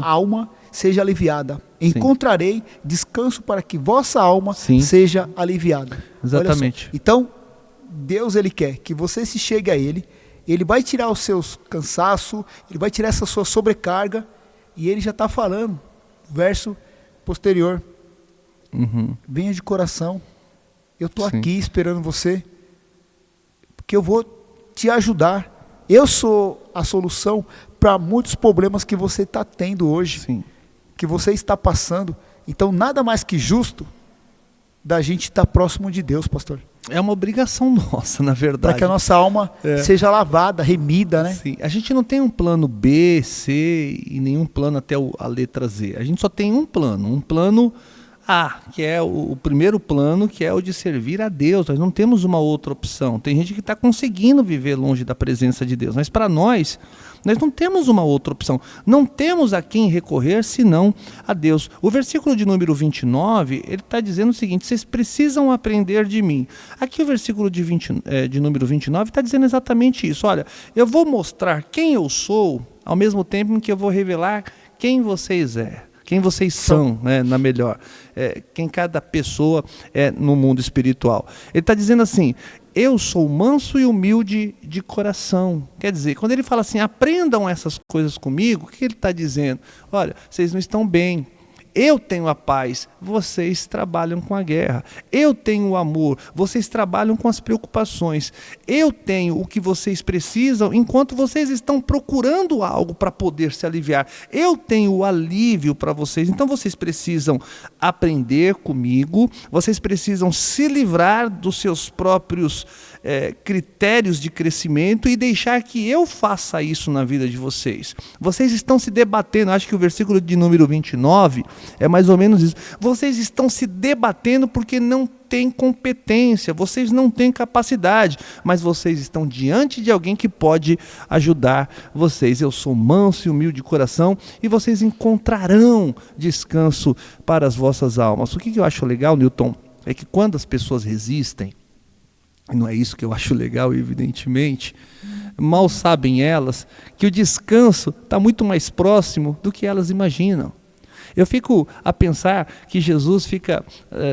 alma seja aliviada. Encontrarei descanso para que vossa alma seja aliviada. Exatamente. Então, Deus, Ele quer que você se chegue a Ele, Ele vai tirar os seus cansaços, Ele vai tirar essa sua sobrecarga, e Ele já está falando, verso posterior, venha de coração, eu estou aqui esperando você, porque eu vou te ajudar. Eu sou a solução para muitos problemas que você está tendo hoje, que você está passando. Então, nada mais que justo da gente estar próximo de Deus, pastor. É uma obrigação nossa, na verdade. Para que a nossa alma seja lavada, remida, né? Sim. A gente não tem um plano B, C e nenhum plano até a letra Z. A gente só tem um plano A, que é o primeiro plano, que é o de servir a Deus. Nós não temos uma outra opção. Tem gente que está conseguindo viver longe da presença de Deus, mas para nós não temos uma outra opção. Não temos a quem recorrer senão a Deus. O versículo de número 29, ele está dizendo o seguinte: vocês precisam aprender de mim. Aqui o versículo de número 29 está dizendo exatamente isso. Olha, eu vou mostrar quem eu sou, ao mesmo tempo em que eu vou revelar quem vocês quem vocês são, né, na melhor, quem cada pessoa é no mundo espiritual. Ele está dizendo assim: eu sou manso e humilde de coração. Quer dizer, quando ele fala assim, aprendam essas coisas comigo, o que ele está dizendo? Olha, vocês não estão bem. Eu tenho a paz, vocês trabalham com a guerra. Eu tenho o amor, vocês trabalham com as preocupações. Eu tenho o que vocês precisam, enquanto vocês estão procurando algo para poder se aliviar. Eu tenho o alívio para vocês. Então vocês precisam aprender comigo, vocês precisam se livrar dos seus próprios critérios de crescimento e deixar que eu faça isso na vida de vocês. Vocês estão se debatendo, acho que o versículo de número 29 é mais ou menos isso. Vocês estão se debatendo porque não têm competência, vocês não têm capacidade, mas vocês estão diante de alguém que pode ajudar vocês. Eu sou manso e humilde de coração e vocês encontrarão descanso para as vossas almas. O que eu acho legal, Newton, é que quando as pessoas resistem, e não é isso que eu acho legal, evidentemente, mal sabem elas que o descanso está muito mais próximo do que elas imaginam. Eu fico a pensar que Jesus fica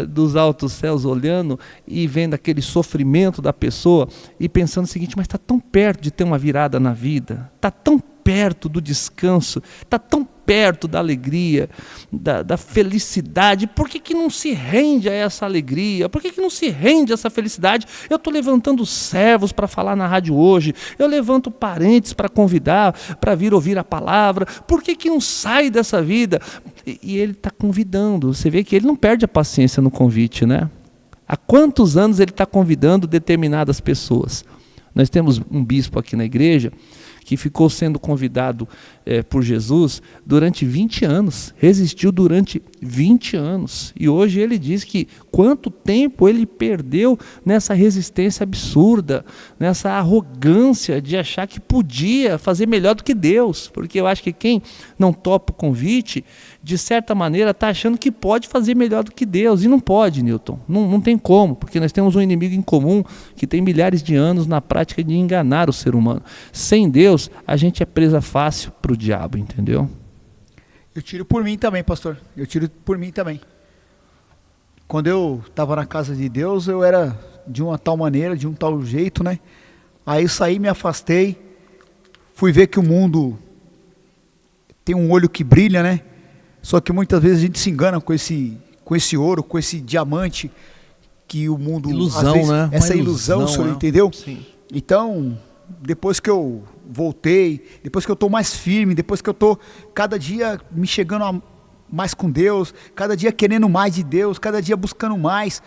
dos altos céus olhando e vendo aquele sofrimento da pessoa e pensando o seguinte: mas está tão perto de ter uma virada na vida, está tão perto do descanso, está tão perto da alegria, da felicidade. Por que não se rende a essa alegria? Por que não se rende a essa felicidade? Eu estou levantando servos para falar na rádio hoje, eu levanto parentes para convidar, para vir ouvir a palavra. Por que não sai dessa vida? E ele está convidando. Você vê que ele não perde a paciência no convite, né? Há quantos anos ele está convidando determinadas pessoas? Nós temos um bispo aqui na igreja que ficou sendo convidado por Jesus durante 20 anos, resistiu durante 20 anos. E hoje ele diz que quanto tempo ele perdeu nessa resistência absurda, nessa arrogância de achar que podia fazer melhor do que Deus. Porque eu acho que quem não topa o convite, de certa maneira, está achando que pode fazer melhor do que Deus. E não pode, Newton. Não tem como, porque nós temos um inimigo em comum que tem milhares de anos na prática de enganar o ser humano. Sem Deus, a gente é presa fácil para o diabo, entendeu? Eu tiro por mim também, pastor. Eu tiro por mim também. Quando eu estava na casa de Deus, eu era de uma tal maneira, de um tal jeito, né? Aí eu saí, me afastei, fui ver que o mundo tem um olho que brilha, né? Só que muitas vezes a gente se engana com esse ouro, com esse diamante que o mundo... Ilusão, às vezes, né? Essa ilusão, o senhor entendeu? Sim. Então, depois que eu voltei, depois que eu estou mais firme, depois que eu estou cada dia me chegando mais com Deus, cada dia querendo mais de Deus, cada dia buscando mais,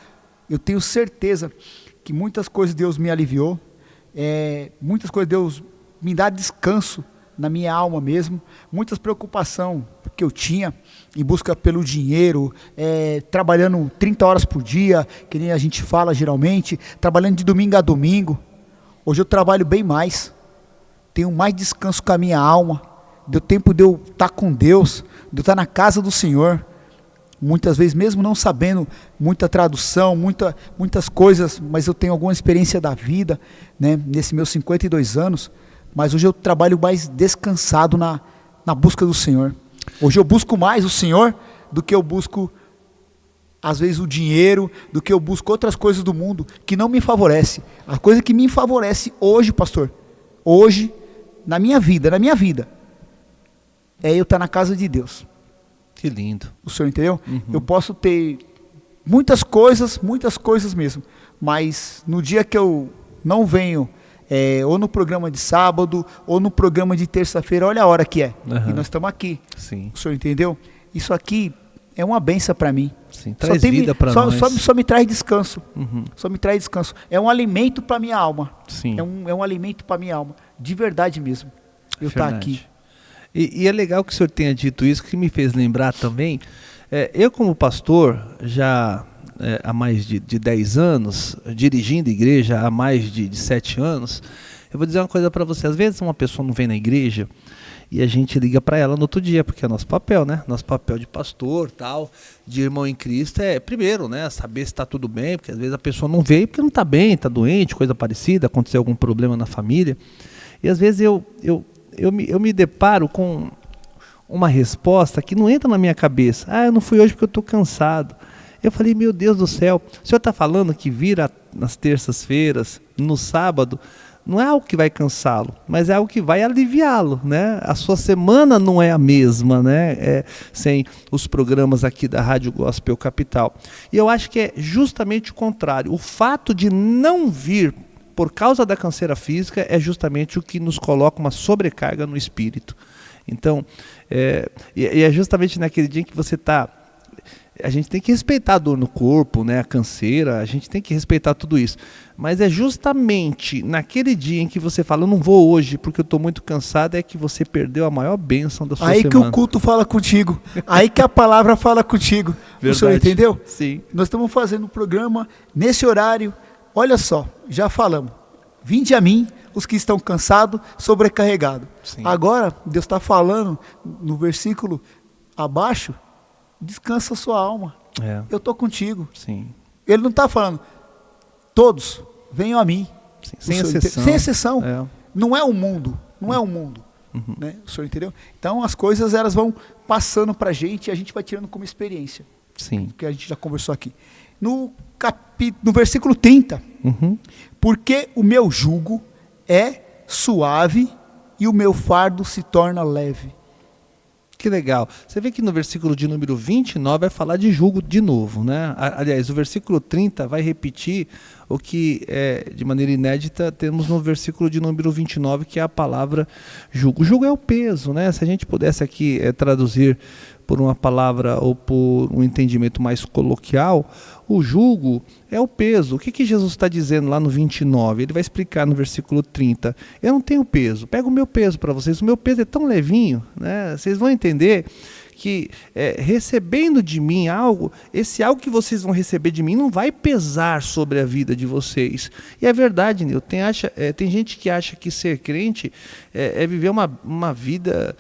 eu tenho certeza que muitas coisas Deus me aliviou, muitas coisas Deus me dá descanso na minha alma mesmo, muitas preocupações que eu tinha em busca pelo dinheiro, trabalhando 30 horas por dia, que nem a gente fala geralmente, trabalhando de domingo a domingo. Hoje eu trabalho bem mais, tenho mais descanso com a minha alma, deu tempo de eu estar com Deus, de eu estar na casa do Senhor, muitas vezes mesmo não sabendo muita tradução, muitas coisas, mas eu tenho alguma experiência da vida, né, nesses meus 52 anos, mas hoje eu trabalho mais descansado na busca do Senhor. Hoje eu busco mais o Senhor do que eu busco, às vezes, o dinheiro, do que eu busco outras coisas do mundo que não me favorece. A coisa que me favorece hoje, pastor, hoje, na minha vida, é eu estar na casa de Deus. Que lindo. O senhor entendeu? Uhum. Eu posso ter muitas coisas mesmo, mas no dia que eu não venho, ou no programa de sábado, ou no programa de terça-feira, olha a hora que é. Uhum. E nós estamos aqui. Sim. O senhor entendeu? Isso aqui é uma benção para mim. Sim, traz vida para nós. Só me traz descanso. Uhum. Só me traz descanso. É um alimento para minha alma. Sim. É um alimento para minha alma. De verdade mesmo. Eu estar aqui. E é legal que o senhor tenha dito isso, que me fez lembrar também. Eu, como pastor, já há mais de 10 anos, dirigindo igreja há mais de 7 anos, eu vou dizer uma coisa para você. Às vezes uma pessoa não vem na igreja e a gente liga para ela no outro dia, porque é nosso papel, né? Nosso papel de pastor, tal, de irmão em Cristo primeiro, né? Saber se está tudo bem, porque às vezes a pessoa não veio porque não está bem, está doente, coisa parecida, aconteceu algum problema na família. E às vezes eu me deparo com uma resposta que não entra na minha cabeça. Eu não fui hoje porque eu estou cansado. Eu falei, meu Deus do céu, o senhor está falando que vir nas terças-feiras, no sábado, não é algo que vai cansá-lo, mas é algo que vai aliviá-lo, né? A sua semana não é a mesma, né? Sem os programas aqui da Rádio Gospel Capital. E eu acho que é justamente o contrário. O fato de não vir por causa da canseira física é justamente o que nos coloca uma sobrecarga no espírito. Então, é justamente naquele dia em que você está... A gente tem que respeitar a dor no corpo, né, a canseira, a gente tem que respeitar tudo isso. Mas é justamente naquele dia em que você fala, eu não vou hoje porque eu estou muito cansado, é que você perdeu a maior bênção da sua semana. Aí que o culto fala contigo, aí que a palavra fala contigo. Verdade. O senhor entendeu? Sim. Nós estamos fazendo um programa nesse horário, olha só, já falamos, vinde a mim os que estão cansados, sobrecarregados. Sim. Agora, Deus está falando no versículo abaixo, descansa a sua alma. Eu estou contigo. Sim. Ele não está falando, todos venham a mim. Sim. Sem exceção. Sem exceção. Não é o mundo. Não é o mundo. Uhum. Né? O senhor entendeu? Então as coisas elas vão passando para a gente e a gente vai tirando como experiência. Sim. Que a gente já conversou aqui. No versículo 30. Uhum. Porque o meu jugo é suave e o meu fardo se torna leve. Que legal. Você vê que no versículo de número 29 vai falar de jugo de novo, né? Aliás, o versículo 30 vai repetir o que, de maneira inédita, temos no versículo de número 29, que é a palavra jugo. O jugo é o peso, né? Se a gente pudesse aqui traduzir por uma palavra ou por um entendimento mais coloquial, o jugo é o peso. O que Jesus está dizendo lá no 29? Ele vai explicar no versículo 30. Eu não tenho peso, pega o meu peso para vocês. O meu peso é tão levinho, né? Vocês vão entender que recebendo de mim algo, esse algo que vocês vão receber de mim não vai pesar sobre a vida de vocês. E é verdade, Nil, tem gente que acha que ser crente é viver uma vida,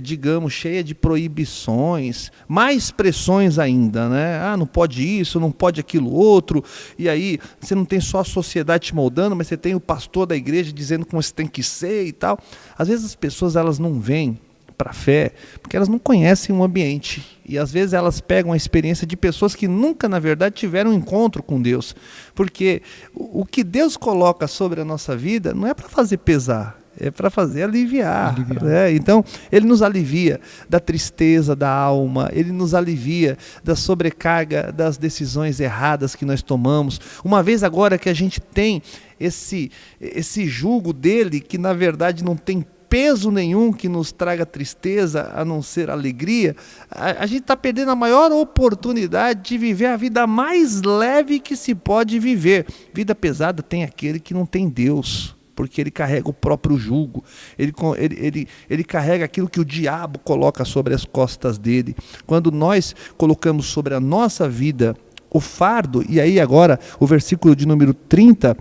digamos, cheia de proibições, mais pressões ainda, né? Ah, não pode isso, não pode aquilo outro, e aí você não tem só a sociedade te moldando, mas você tem o pastor da igreja dizendo como você tem que ser e tal. Às vezes as pessoas elas não vêm para a fé, porque elas não conhecem o ambiente. E às vezes elas pegam a experiência de pessoas que nunca, na verdade, tiveram um encontro com Deus. Porque o que Deus coloca sobre a nossa vida não é para fazer pesar, é para fazer aliviar. Né? Então, Ele nos alivia da tristeza da alma, Ele nos alivia da sobrecarga das decisões erradas que nós tomamos. Uma vez agora que a gente tem esse jugo dele, que na verdade não tem peso nenhum que nos traga tristeza, a não ser alegria, a gente está perdendo a maior oportunidade de viver a vida mais leve que se pode viver. Vida pesada tem aquele que não tem Deus, porque ele carrega o próprio jugo, ele carrega aquilo que o diabo coloca sobre as costas dele. Quando nós colocamos sobre a nossa vida o fardo, e aí agora o versículo de número 30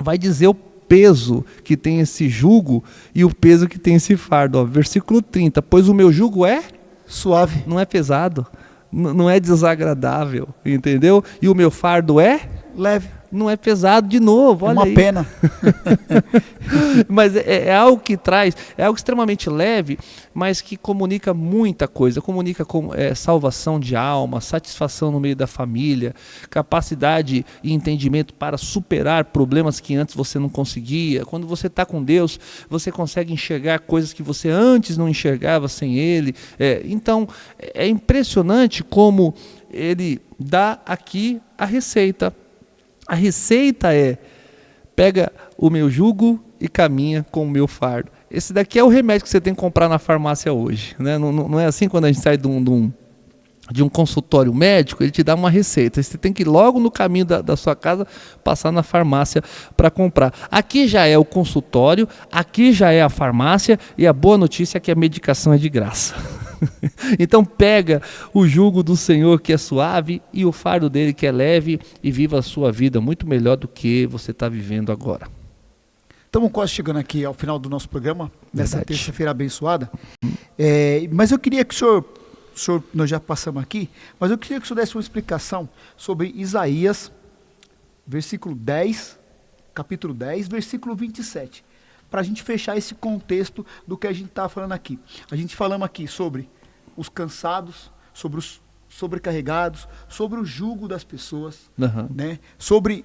vai dizer o peso que tem esse jugo e o peso que tem esse fardo. Ó, versículo 30, pois o meu jugo é suave, não é pesado, não é desagradável, entendeu? E o meu fardo é leve, não é pesado de novo, olha uma aí. pena. Mas é algo que traz, é algo extremamente leve, mas que comunica muita coisa, comunica com salvação de alma, satisfação no meio da família, capacidade e entendimento para superar problemas que antes você não conseguia. Quando você está com Deus, você consegue enxergar coisas que você antes não enxergava sem Ele. Então, é impressionante como Ele dá aqui a receita. A receita pega o meu jugo e caminha com o meu fardo. Esse daqui é o remédio que você tem que comprar na farmácia hoje. Né? Não é assim quando a gente sai de um consultório médico, ele te dá uma receita. Você tem que ir logo no caminho da sua casa, passar na farmácia para comprar. Aqui já é o consultório, aqui já é a farmácia, e a boa notícia é que a medicação é de graça. Então pega o jugo do Senhor que é suave e o fardo dele que é leve, e viva a sua vida muito melhor do que você está vivendo agora. Estamos quase chegando aqui ao final do nosso programa, nessa Verdade. terça-feira abençoada. Mas eu queria que o senhor, nós já passamos aqui, mas eu queria que o senhor desse uma explicação sobre Isaías, capítulo 10, versículo 27. Para a gente fechar esse contexto do que a gente está falando aqui. A gente falamos aqui sobre os cansados, sobre os sobrecarregados, sobre o jugo das pessoas, né? Sobre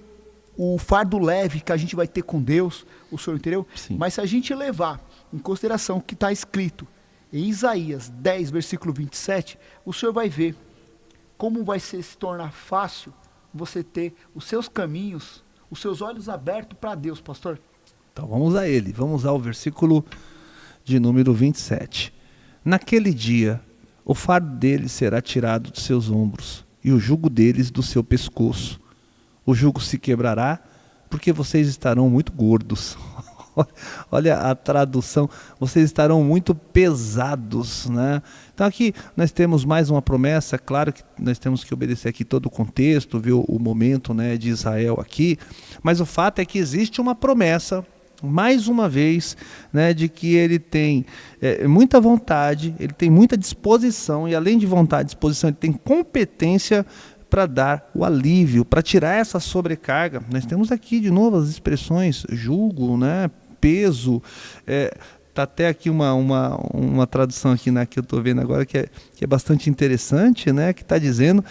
o fardo leve que a gente vai ter com Deus, o senhor entendeu? Sim. Mas se a gente levar em consideração o que está escrito em Isaías 10, versículo 27, o senhor vai ver como vai se tornar fácil você ter os seus caminhos, os seus olhos abertos para Deus, pastor. Então vamos a ele, vamos ao versículo de número 27. Naquele dia, o fardo deles será tirado dos seus ombros e o jugo deles do seu pescoço. O jugo se quebrará porque vocês estarão muito gordos. Olha a tradução, vocês estarão muito pesados, né? Então aqui nós temos mais uma promessa. Claro que nós temos que obedecer aqui todo o contexto, ver o momento, né, de Israel aqui, mas o fato é que existe uma promessa, mais uma vez, né, de que ele tem muita vontade, ele tem muita disposição, e além de vontade e disposição, ele tem competência para dar o alívio, para tirar essa sobrecarga. Nós temos aqui de novo as expressões jugo, né, peso. Está até aqui uma tradução aqui, né, que eu estou vendo agora que é bastante interessante, né, que está dizendo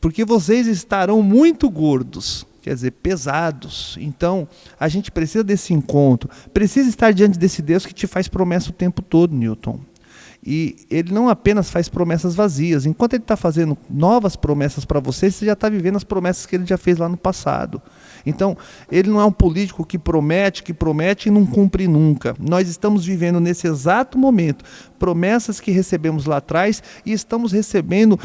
porque vocês estarão muito gordos, quer dizer, pesados. Então, a gente precisa desse encontro, precisa estar diante desse Deus que te faz promessa o tempo todo, Newton. E ele não apenas faz promessas vazias. Enquanto ele está fazendo novas promessas para você, você já está vivendo as promessas que ele já fez lá no passado. Então, ele não é um político que promete e não cumpre nunca. Nós estamos vivendo nesse exato momento promessas que recebemos lá atrás e estamos recebendo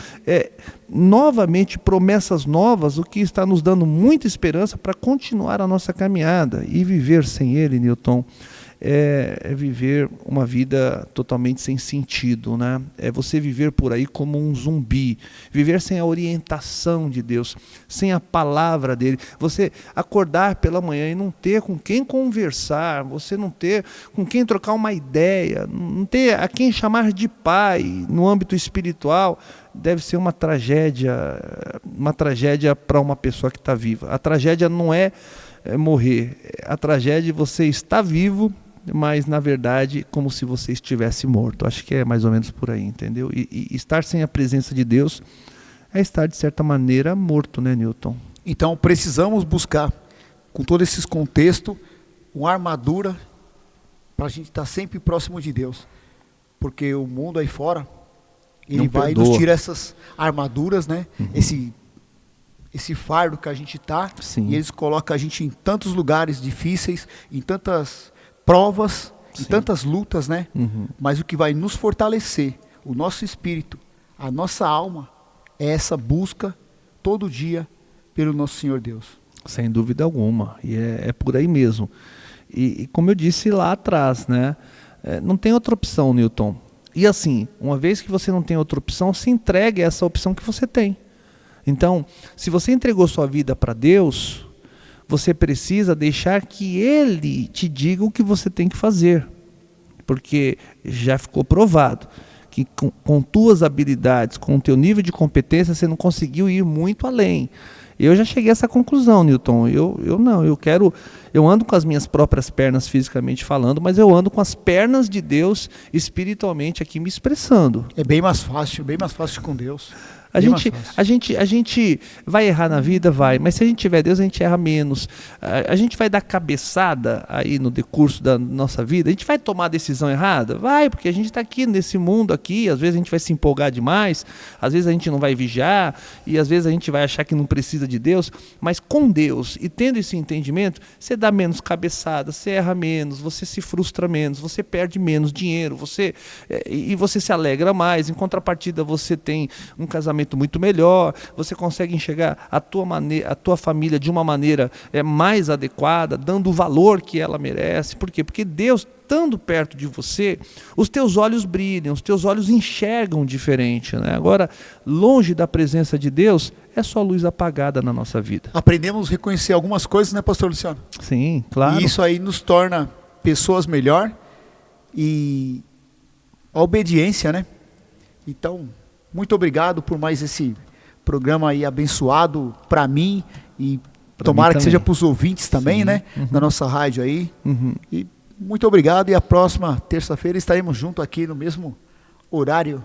novamente promessas novas, o que está nos dando muita esperança para continuar a nossa caminhada. E viver sem ele, Newton, é viver uma vida totalmente sem sentido, né? É você viver por aí como um zumbi, viver sem a orientação de Deus, sem a palavra dele, você acordar pela manhã e não ter com quem conversar, você não ter com quem trocar uma ideia, não ter a quem chamar de pai no âmbito espiritual, deve ser uma tragédia para uma pessoa que está viva. A tragédia não é morrer, a tragédia é você estar vivo, mas na verdade como se você estivesse morto. Acho que é mais ou menos por aí, entendeu? E estar sem a presença de Deus é estar de certa maneira morto, né, Newton? Então precisamos buscar, com todo esse contexto, uma armadura para a gente estar sempre próximo de Deus, porque o mundo aí fora, ele vai nos tirar essas armaduras, né? Esse fardo que a gente está, e eles colocam a gente em tantos lugares difíceis, em tantas provas, em tantas lutas, né? Mas o que vai nos fortalecer, o nosso espírito, a nossa alma, é essa busca todo dia pelo nosso Senhor Deus. Sem dúvida alguma, e é por aí mesmo. E como eu disse lá atrás, né? Não tem outra opção, Newton. E assim, uma vez que você não tem outra opção, se entregue a essa opção que você tem. Então, se você entregou sua vida para Deus, você precisa deixar que Ele te diga o que você tem que fazer. Porque já ficou provado que com tuas habilidades, com o teu nível de competência, você não conseguiu ir muito além. Eu já cheguei a essa conclusão, Newton. Eu ando com as minhas próprias pernas fisicamente falando, mas eu ando com as pernas de Deus espiritualmente aqui me expressando. É bem mais fácil com Deus. A gente vai errar na vida, vai, mas se a gente tiver Deus, a gente erra menos. A gente vai dar cabeçada aí no decurso da nossa vida, a gente vai tomar a decisão errada? Vai, porque a gente está aqui nesse mundo aqui, às vezes a gente vai se empolgar demais, às vezes a gente não vai vigiar, e às vezes a gente vai achar que não precisa de Deus, mas com Deus, e tendo esse entendimento, você dá menos cabeçada, você erra menos, você se frustra menos, você perde menos dinheiro, e você se alegra mais, em contrapartida você tem um casamento muito melhor, você consegue enxergar a tua família de uma maneira mais adequada, dando o valor que ela merece. Por quê? Porque Deus, estando perto de você, os teus olhos brilham, os teus olhos enxergam diferente, né? Agora, longe da presença de Deus, é só luz apagada na nossa vida. Aprendemos a reconhecer algumas coisas, né, pastor Luciano? Sim, claro. E isso aí nos torna pessoas melhor, e a obediência, né? Então, muito obrigado por mais esse programa aí abençoado para mim, e tomara que seja para os ouvintes também, né? Da nossa rádio aí. E muito obrigado, e a próxima terça-feira estaremos juntos aqui no mesmo horário.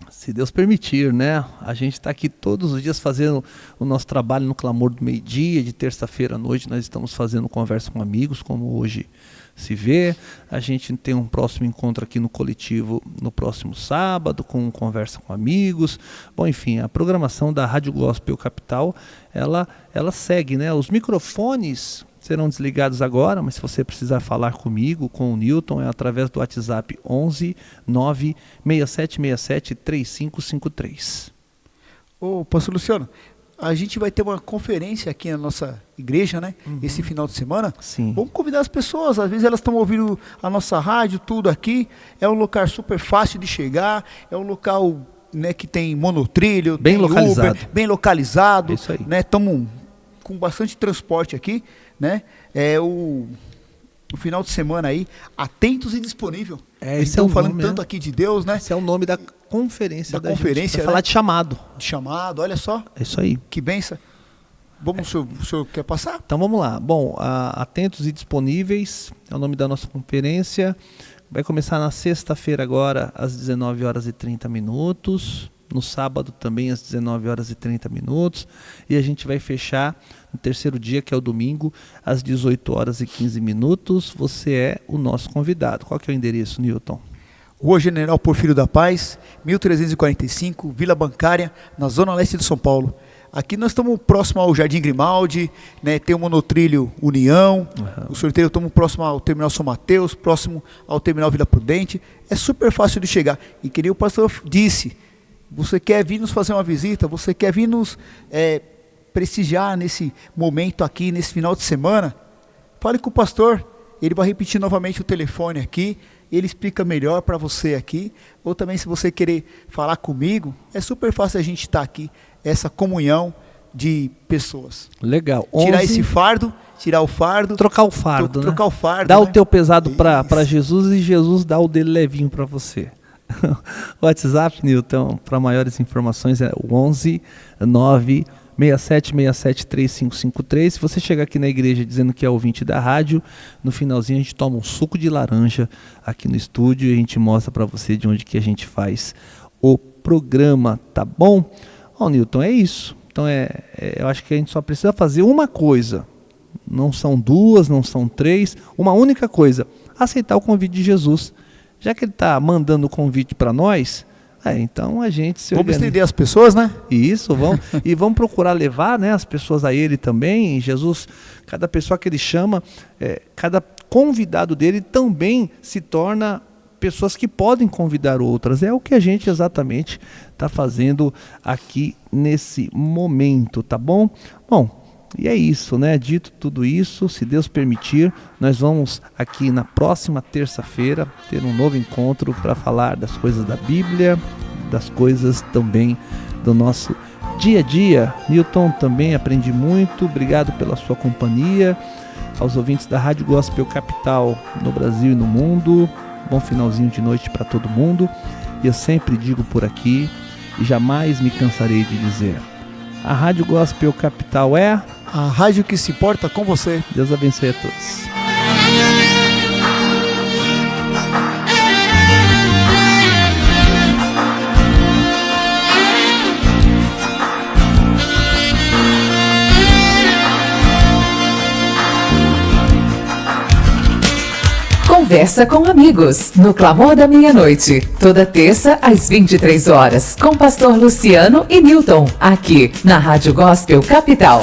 Se Deus permitir, né? A gente está aqui todos os dias fazendo o nosso trabalho no Clamor do Meio-Dia. De terça-feira à noite nós estamos fazendo conversa com amigos, como hoje se vê. A gente tem um próximo encontro aqui no coletivo no próximo sábado, com conversa com amigos. Bom, enfim, a programação da Rádio Gospel Capital, ela segue, né? Os microfones serão desligados agora, mas se você precisar falar comigo, com o Newton, é através do WhatsApp 11 96767 3553. Ô, pastor Luciano, a gente vai ter uma conferência aqui na nossa igreja, né? Esse final de semana. Sim. Vamos convidar as pessoas, às vezes elas estão ouvindo a nossa rádio, tudo aqui. É um local super fácil de chegar, é um local, né, que tem monotrilho, bem tem localizado. Uber, bem localizado. Isso aí. Né? Estamos com bastante transporte aqui, né? O final de semana aí, atentos e disponível. Estão falando tanto aqui de Deus, né? Esse é o nome da conferência da conferência, gente. Vai falar de chamado. De chamado, olha só. É isso aí. Que benção. Vamos, o senhor quer passar? Então vamos lá. Bom, atentos e disponíveis é o nome da nossa conferência. Vai começar na sexta-feira agora, às 19h30. No sábado também às 19h30. E a gente vai fechar no terceiro dia, que é o domingo, às 18h15. Você é o nosso convidado. Qual que é o endereço, Newton? Rua General Porfírio da Paz, 1345, Vila Bancária, na zona leste de São Paulo. Aqui nós estamos próximo ao Jardim Grimaldi, né, tem o monotrilho União, o sorteio estamos próximo ao Terminal São Mateus, próximo ao Terminal Vila Prudente. É super fácil de chegar. E que nem o pastor disse, você quer vir nos fazer uma visita, você quer vir nos prestigiar nesse momento aqui, nesse final de semana, fale com o pastor, ele vai repetir novamente o telefone aqui, ele explica melhor para você aqui, ou também se você querer falar comigo, é super fácil a gente estar aqui, essa comunhão de pessoas. Legal. Tirar esse fardo, tirar o fardo. Trocar o fardo, né? Trocar o fardo. Dá, né, o teu pesado para Jesus e Jesus dá o dele levinho para você. O WhatsApp, Newton, para maiores informações é o 11 9 67673553. Se você chegar aqui na igreja dizendo que é ouvinte da rádio, no finalzinho a gente toma um suco de laranja aqui no estúdio e a gente mostra para você de onde que a gente faz o programa, tá bom? Ó, Newton, é isso. Então eu acho que a gente só precisa fazer uma coisa. Não são duas, não são três. Uma única coisa: aceitar o convite de Jesus. Já que ele está mandando o convite para nós, então a gente se Vamos estender as pessoas, né? Isso, e vamos procurar levar, né, as pessoas a ele também. Jesus, cada pessoa que ele chama, cada convidado dele também se torna pessoas que podem convidar outras. É o que a gente exatamente está fazendo aqui nesse momento, tá bom? Bom, e é isso, né? Dito tudo isso, se Deus permitir, nós vamos aqui na próxima terça-feira ter um novo encontro para falar das coisas da Bíblia, das coisas também do nosso dia a dia. Newton, também aprendi muito, obrigado pela sua companhia. Aos ouvintes da Rádio Gospel Capital no Brasil e no mundo, bom finalzinho de noite para todo mundo. E eu sempre digo por aqui, e jamais me cansarei de dizer, a Rádio Gospel Capital é a rádio que se importa com você. Deus abençoe a todos. Conversa com amigos, no Clamor da Meia-Noite, toda terça às 23 horas, com pastor Luciano e Newton, aqui na Rádio Gospel Capital.